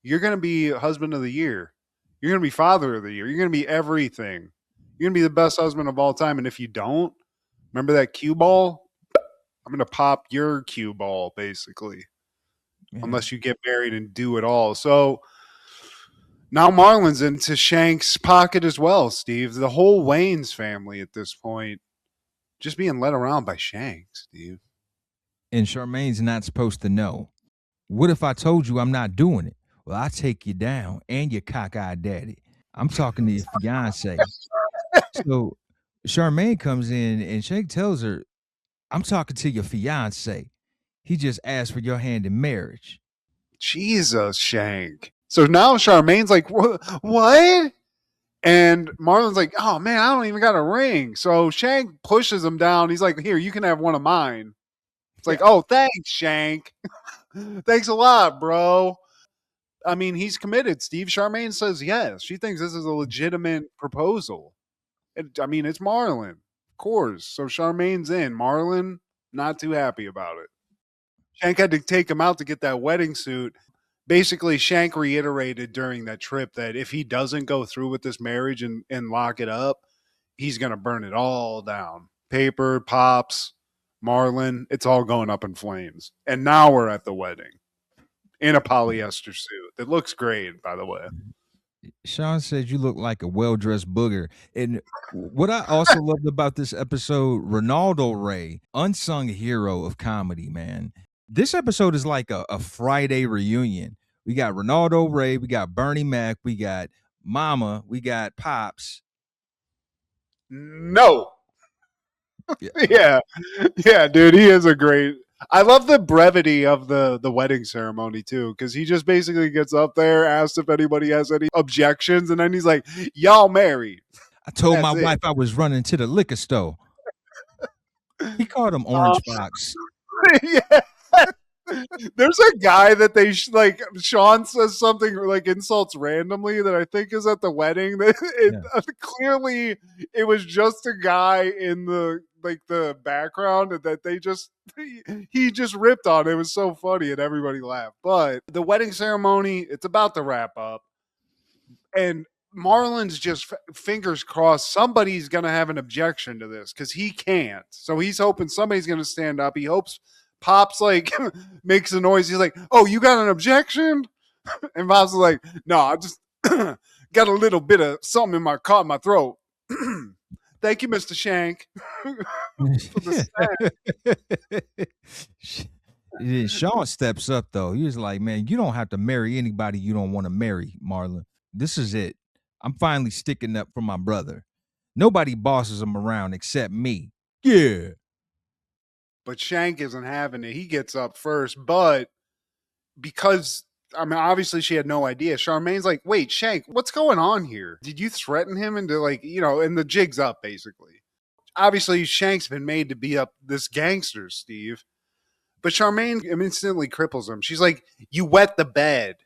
You're going to be husband of the year. You're going to be father of the year. You're going to be everything. You're going to be the best husband of all time. And if you don't, remember that cue ball? I'm going to pop your cue ball, basically. Yeah. Unless you get married and do it all. So now Marlon's into Shank's pocket as well, Steve. The whole Wayans family at this point just being led around by Shank, Steve. And Charmaine's not supposed to know. What if I told you I'm not doing it? Well, I'll take you down and your cockeyed daddy. I'm talking to your fiance. So Charmaine comes in and Shank tells her, I'm talking to your fiance. He just asked for your hand in marriage. Jesus, Shank. So now Charmaine's like, what? And Marlon's like, oh, man, I don't even got a ring. So Shank pushes him down. He's like, here, you can have one of mine. It's like, oh, thanks, Shank. Thanks a lot, bro. I mean, he's committed, Steve. Charmaine says yes. She thinks this is a legitimate proposal. It's Marlon, of course. So Charmaine's in. Marlon, not too happy about it. Shank had to take him out to get that wedding suit. Basically, Shank reiterated during that trip that if he doesn't go through with this marriage and lock it up, he's going to burn it all down. Paper, Pops, Marlon, it's all going up in flames. And now we're at the wedding in a polyester suit. It looks great, by the way. Sean said you look like a well-dressed booger. And what I also loved about this episode, Ronaldo Ray, unsung hero of comedy, man. This episode is like a Friday reunion. We got Ronaldo Ray, we got Bernie Mac, we got Mama, we got Pops. No. Yeah, dude, he is a great. I love the brevity of the wedding ceremony too, because he just basically gets up there, asks if anybody has any objections, and then he's like, "Y'all married." I told my wife I was running to the liquor store. He called him Orange Fox. Yeah. There's a guy that they Sean says something like insults randomly that I think is at the wedding. Clearly, it was just a guy in the background that he just ripped on. It was so funny and everybody laughed. But the wedding ceremony, it's about to wrap up, and Marlon's just fingers crossed somebody's gonna have an objection to this because he can't. So he's hoping somebody's gonna stand up. He hopes Pops makes a noise. He's like, "Oh, you got an objection?" And Pops is like, "No, I just got a little bit of something in my throat." Thank you, Mr. Shank. Sean steps up though. He was like, "Man, you don't have to marry anybody you don't want to marry, Marlon. This is it. I'm finally sticking up for my brother. Nobody bosses him around except me." Yeah. But Shank isn't having it. He gets up first, but because obviously she had no idea. Charmaine's like, "Wait, Shank, what's going on here? Did you threaten him into and the jig's up basically." Obviously, Shank's been made to be up this gangster, Steve. But Charmaine instantly cripples him. She's like, "You wet the bed."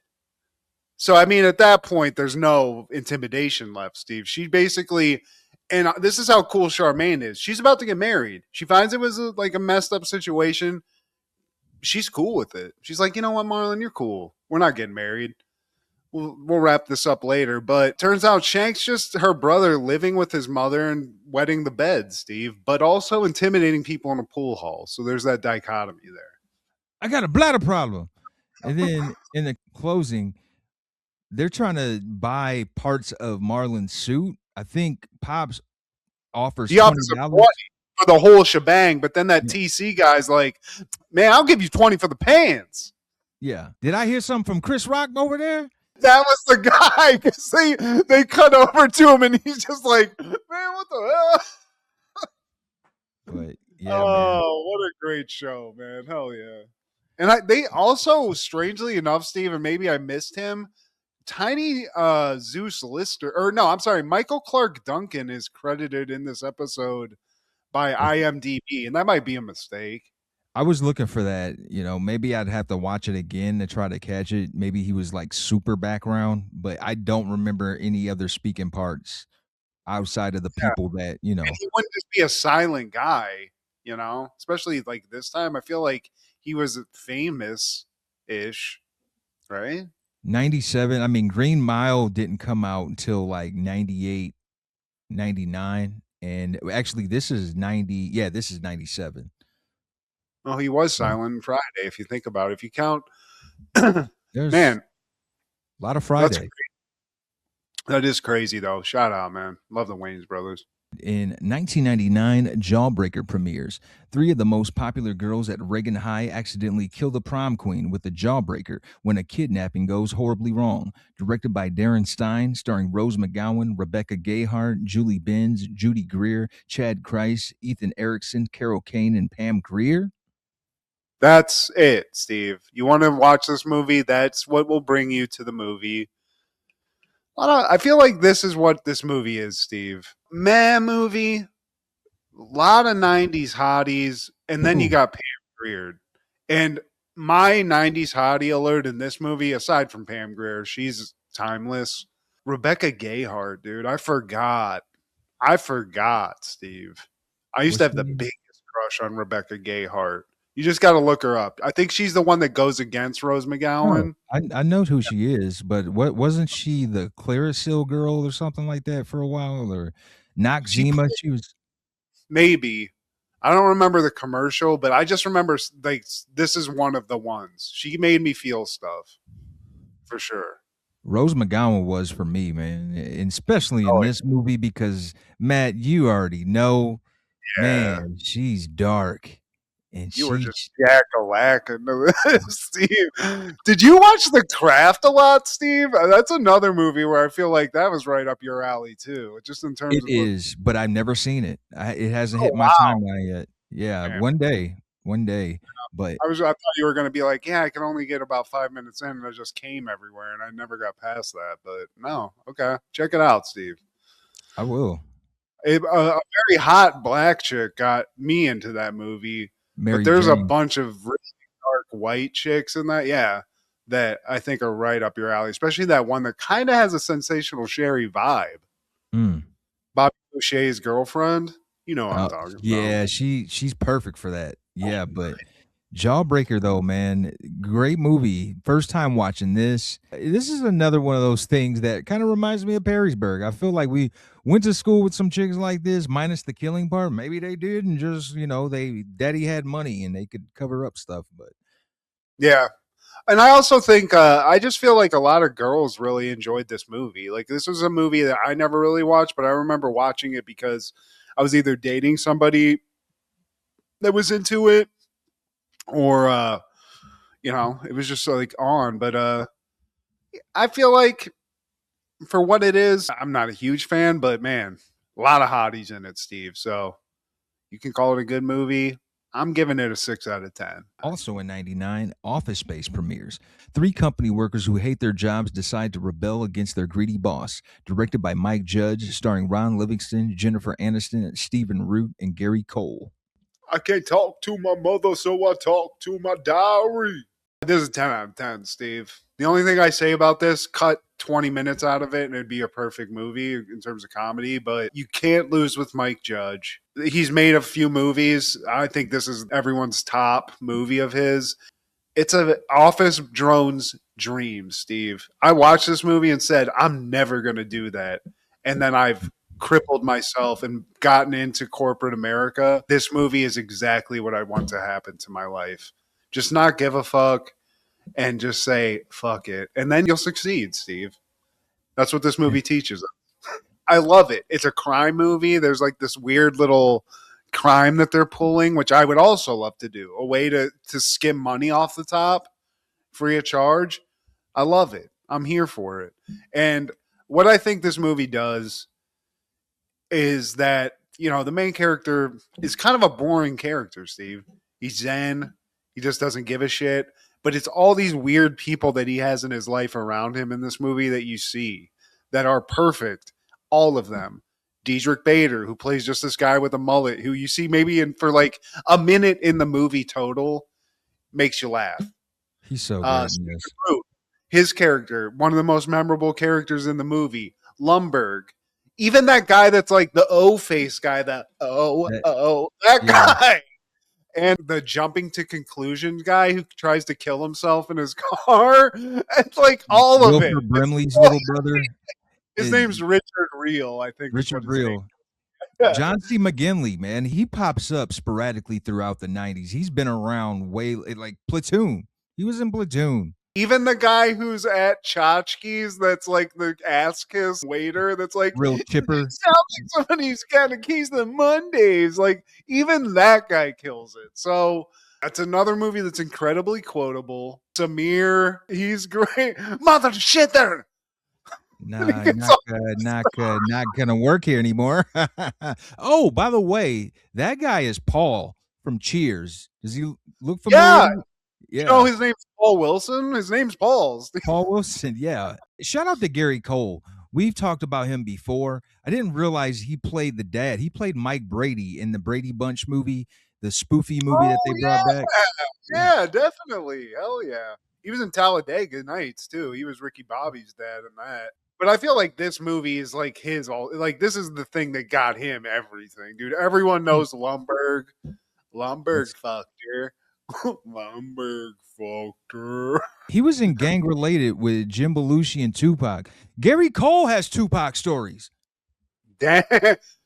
So, at that point, there's no intimidation left, Steve. She basically, and this is how cool Charmaine is. She's about to get married. She finds it was a messed up situation. She's cool with it. She's like, "You know what, Marlon, you're cool. We're not getting married. We'll wrap this up later." But turns out Shank's just her brother living with his mother and wetting the bed, Steve, but also intimidating people in a pool hall. So there's that dichotomy there. I got a bladder problem. And then in the closing, they're trying to buy parts of Marlon's suit. I think Pops offers $20. for the whole shebang. But then that Yeah. TC guy's like, man, I'll give you 20 for the pants. Yeah. Did I hear something from Chris Rock over there? That was the guy, because they cut over to him and he's just like, man, what the hell? But yeah, man. What a great show, man. Hell yeah. And they also, strangely enough, Steve, and maybe I missed him, Tiny Zeus Lister, or no, I'm sorry, Michael Clark Duncan is credited in this episode by IMDb, and that might be a mistake. I was looking for that. Maybe I'd have to watch it again to try to catch it. Maybe he was like super background, but I don't remember any other speaking parts outside of the people that. And he wouldn't just be a silent guy, especially like this time. I feel like he was famous-ish, right? 97. I mean, Green Mile didn't come out until like 98, 99. And actually, this is 90. Yeah, this is 97. Well, he was silent Friday, if you think about it. If you count, There's man, a lot of Friday. That is crazy, though. Shout out, man. Love the Wayans brothers. In 1999, Jawbreaker premieres. 3 of the most popular girls at Reagan High accidentally kill the prom queen with a jawbreaker when a kidnapping goes horribly wrong. Directed by Darren Stein, starring Rose McGowan, Rebecca Gayheart, Julie Benz, Judy Greer, Chad Christ, Ethan Erickson, Carol Kane, and Pam Grier. That's it, Steve. You want to watch this movie? That's what will bring you to the movie. I feel like this is what this movie is, Steve. Meh movie, a lot of 90s hotties, and then you got Pam Grier. And my 90s hottie alert in this movie, aside from Pam Grier, she's timeless. Rebecca Gayheart, dude. I forgot, Steve. I used to have the biggest crush on Rebecca Gayheart. You just got to look her up. I think she's the one that goes against Rose McGowan. I know who she is, but wasn't she the Clarisil girl or something like that for a while? Or Noxzema? She was maybe. I don't remember the commercial, but I just remember like this is one of the ones. She made me feel stuff for sure. Rose McGowan was for me, man, and especially in this movie because Matt, you already know, man, she's dark. And you were just jack-a-lacking, Steve. Did you watch The Craft a lot, Steve? That's another movie where I feel like that was right up your alley too. Just in terms, but I've never seen it. It hasn't hit my timeline yet. Yeah, man. one day. But I thought you were going to be like, yeah, I can only get about 5 minutes in, and I just came everywhere, and I never got past that. But no, okay, check it out, Steve. I will. A very hot black chick got me into that movie. But there's a bunch of really dark white chicks in that, that I think are right up your alley, especially that one that kind of has a Sensational Sherry vibe. Bobby Boucher's girlfriend. You know what I'm talking about. Yeah, she's perfect for that. Yeah, but Jawbreaker, though, man, great movie. First time watching this. This is another one of those things that kind of reminds me of Perrysburg. I feel like we went to school with some chicks like this, minus the killing part. Maybe they did, and just daddy had money and they could cover up stuff. But yeah, and I also think I just feel like a lot of girls really enjoyed this movie. Like this was a movie that I never really watched, but I remember watching it because I was either dating somebody that was into it, or it was just like on. But I feel like for what it is, I'm not a huge fan, but man, a lot of hotties in it, Steve. So you can call it a good movie. I'm giving it a 6 out of 10. Also in 99, Office Space premieres. 3 company workers who hate their jobs decide to rebel against their greedy boss. Directed by Mike Judge, starring Ron Livingston, Jennifer Aniston, Stephen Root, and Gary Cole. I can't talk to my mother, so I talk to my diary. This is 10 out of 10, Steve. The only thing I say about this, cut 20 minutes out of it and it'd be a perfect movie in terms of comedy, but you can't lose with Mike Judge. He's made a few movies. I think this is everyone's top movie of his. It's an office drone's dream, Steve. I watched this movie and said, I'm never going to do that. And then I've crippled myself and gotten into corporate America. This movie is exactly what I want to happen to my life. Just not give a fuck and just say, fuck it. And then you'll succeed, Steve. That's what this movie teaches us. I love it. It's a crime movie. There's like this weird little crime that they're pulling, which I would also love to do, a way to skim money off the top free of charge. I love it. I'm here for it. And what I think this movie does is that, you know, the main character is kind of a boring character, Steve. He's zen. He just doesn't give a shit. But it's all these weird people that he has in his life around him in this movie that you see that are perfect. All of them. Diedrich Bader, who plays just this guy with a mullet, who you see maybe in for like a minute in the movie total, makes you laugh. He's so good. His character, one of the most memorable characters in the movie, Lumberg. Even that guy that's like the O-face guy, that guy. And the jumping to conclusions guy who tries to kill himself in his car. It's like all of it. Wilford Brimley's little brother. His name's Richard Reel, I think. Richard Reel. John C. McGinley, man, he pops up sporadically throughout the 90s. He's been around way, like Platoon. He was in Platoon. Even the guy who's at Tchotchke's, that's like the ass kiss waiter, that's like real chipper. Sounds like somebody's got a keys to Mondays. Like even that guy kills it. So that's another movie that's incredibly quotable. Samir, he's great. Mother shitter. Nah, not gonna work here anymore. Oh, by the way, that guy is Paul from Cheers. Does he look familiar? Yeah. You know his name's Paul Wilson? His name's Paul's. Paul Wilson, yeah. Shout out to Gary Cole. We've talked about him before. I didn't realize he played the dad. He played Mike Brady in the Brady Bunch movie, the spoofy movie that they brought back. Yeah, definitely. Hell yeah. He was in Talladega Nights, too. He was Ricky Bobby's dad in that. But I feel like this movie is like his all. Like this is the thing that got him everything, dude. Everyone knows Lumberg. Lumberg fucked her. Lumberg fucked her. He was in Gang Related with Jim Belushi and Tupac. Gary Cole has Tupac stories. Damn.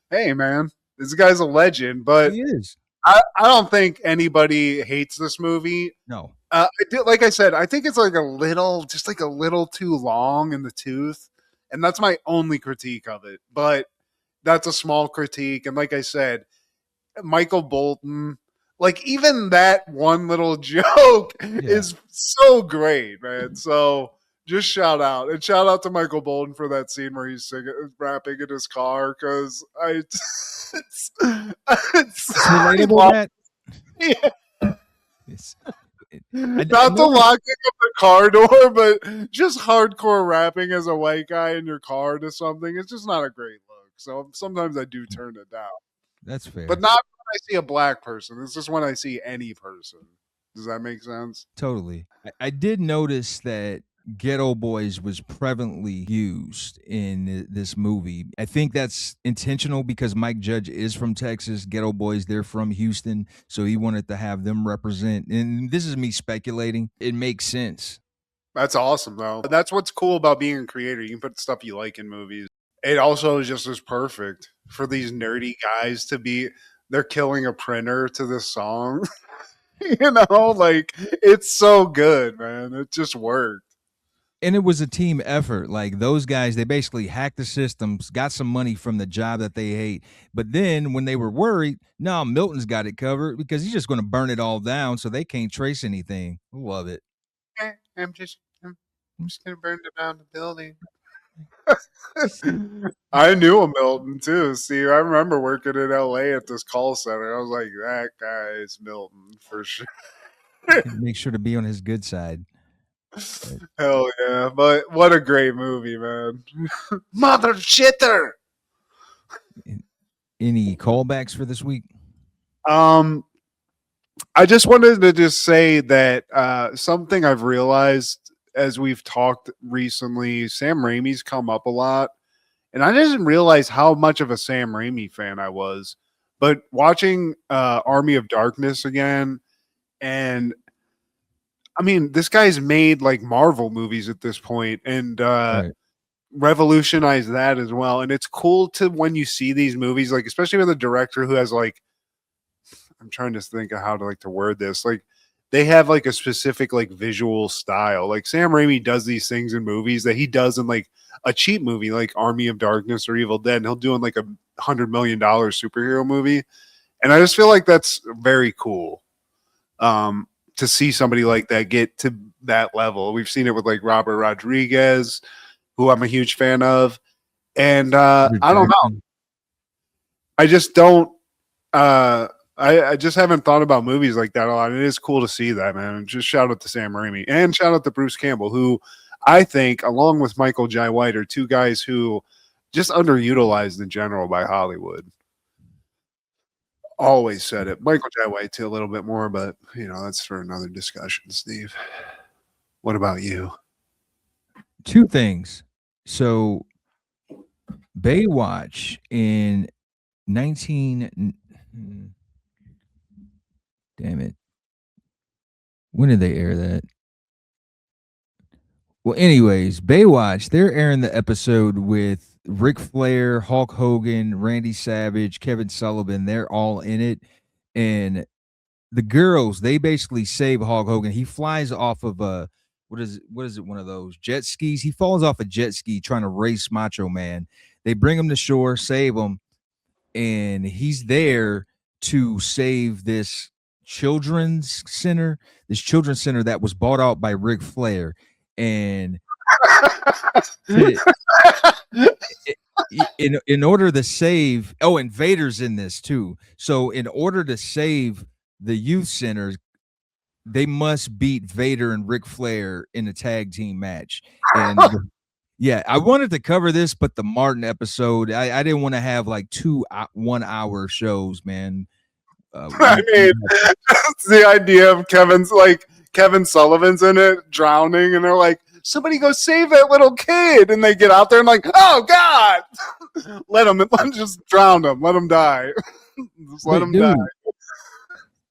Hey man, this guy's a legend. But he is. I don't think anybody hates this movie. No. Like I said, I think it's like a little too long in the tooth. And that's my only critique of it. But that's a small critique. And like I said, Michael Bolton, like even that one little joke is so great, man. So just shout out. And shout out to Michael Bolton for that scene where he's rapping in his car. Because it's relatable, Matt. Yeah. Not the locking of the car door, but just hardcore rapping as a white guy in your car to something. It's just not a great look. So sometimes I do turn it down. That's fair. But not when I see a black person. It's just when I see any person. Does that make sense? Totally. I did notice that Ghetto Boys was prevalently used in this movie. I think that's intentional because Mike Judge is from Texas. Ghetto Boys, they're from Houston. So he wanted to have them represent. And this is me speculating. It makes sense. That's awesome, though. That's what's cool about being a creator. You can put stuff you like in movies. It also is just as perfect for these nerdy guys to be, they're killing a printer to this song. You know, like it's so good, man. It just worked. And it was a team effort. Like those guys, they basically hacked the systems, got some money from the job that they hate. But then when they were worried, no, Milton's got it covered because he's just going to burn it all down so they can't trace anything. Love it. I'm just going to burn down the building. I knew a Milton too. See, I remember working in LA at this call center. I was like, that guy is Milton for sure. Make sure to be on his good side. Hell yeah. But what a great movie, man. Mother shitter. Any callbacks for this week? I just wanted to just say that something I've realized as we've talked recently, Sam Raimi's come up a lot. And I didn't realize how much of a Sam Raimi fan I was. But watching Army of Darkness again, and I mean, this guy's made like Marvel movies at this point and revolutionized that as well. And it's cool to when you see these movies, like especially with a director who has like, I'm trying to think of how to like to word this. Like they have like a specific like visual style. Like Sam Raimi does these things in movies that he does in like a cheap movie, like Army of Darkness or Evil Dead. And he'll do in like $100 million superhero movie. And I just feel like that's very cool to see somebody like that get to that level. We've seen it with like Robert Rodriguez, who I'm a huge fan of. And I don't know. I just don't. I just haven't thought about movies like that a lot. It is cool to see that, man. Just shout out to Sam Raimi and shout out to Bruce Campbell, who I think, along with Michael Jai White, are two guys who just underutilized in general by Hollywood. Always said it. Michael Jai White too, a little bit more, but that's for another discussion. Steve, what about you? Two things. So Baywatch in 19 damn it. When did they air that? Well, anyways, Baywatch, they're airing the episode with Ric Flair, Hulk Hogan, Randy Savage, Kevin Sullivan. They're all in it. And the girls, they basically save Hulk Hogan. He flies off of a what is it? One of those jet skis. He falls off a jet ski trying to race Macho Man. They bring him to shore, save him, and he's there to save this children's center that was bought out by Ric Flair. And in order to save, and Vader's in this too. So in order to save the youth center, they must beat Vader and Ric Flair in a tag team match. And yeah, I wanted to cover this, but the Martin episode, I didn't want to have like 2 1 hour shows, man. I mean, it's the idea of Kevin Sullivan's in it, drowning, and they're like, somebody go save that little kid. And they get out there and like, oh God, let him just drown him. Let him die. Just let him die.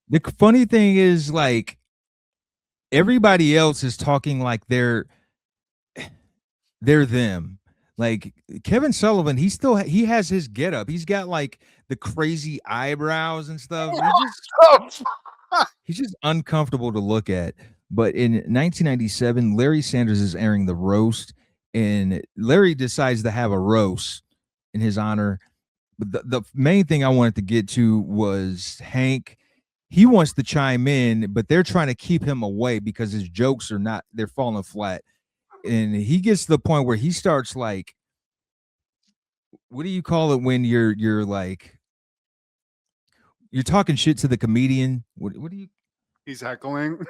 The funny thing is, like, everybody else is talking like they're them. Like Kevin Sullivan, he has his getup. He's got like the crazy eyebrows and stuff. He's just uncomfortable to look at. But in 1997, Larry Sanders is airing The Roast, and Larry decides to have a roast in his honor. But the main thing I wanted to get to was Hank. He wants to chime in, but they're trying to keep him away because his jokes they're falling flat. And he gets to the point where he starts like, what do you call it when you're like, you're talking shit to the comedian? What do you? He's heckling.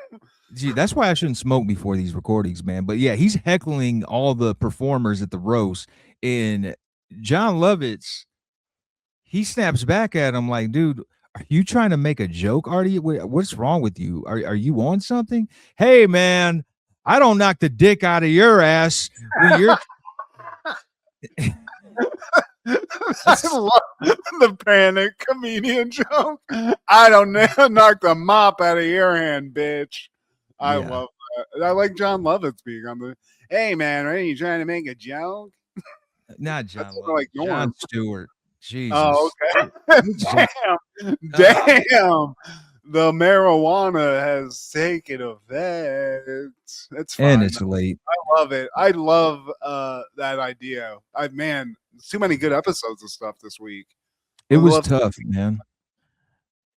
Gee, that's why I shouldn't smoke before these recordings, man. But yeah, he's heckling all the performers at the roast. And John Lovitz, he snaps back at him like, dude, are you trying to make a joke, Artie? What's wrong with you? Are you on something? Hey, man, I don't knock the dick out of your ass when you're. I love the panic comedian joke. I don't knock the mop out of your hand, bitch. I love that. I like John Lovitz being on the. Hey, man, are you trying to make a joke? Not John Lovitz. Like Jon Stewart. Jesus. Oh, okay. Damn. The marijuana has taken effect. It's fine. And it's late. I love it. I love that idea. Man, too many good episodes of stuff this week. It was tough, man.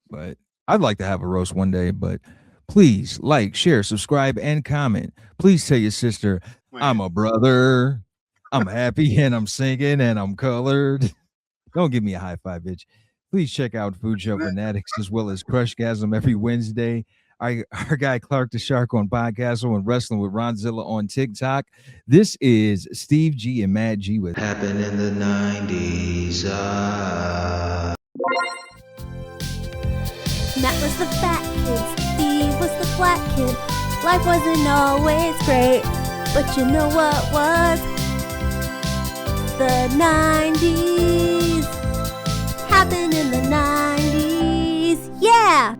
But I'd like to have a roast one day. But please like, share, subscribe, and comment. Please tell your sister, I'm a brother. I'm happy and I'm singing and I'm colored. Don't give me a high five, bitch. Please check out Food Show Fanatics as well as Crushgasm every Wednesday. Our guy Clark the Shark on Podcastle and Wrestling with Ronzilla on TikTok. This is Steve G and Matt G with Happened in the 90s. Matt was the fat kid, Steve was the flat kid. Life wasn't always great, but you know what was? The 90s. Happened in the 90s. Yeah!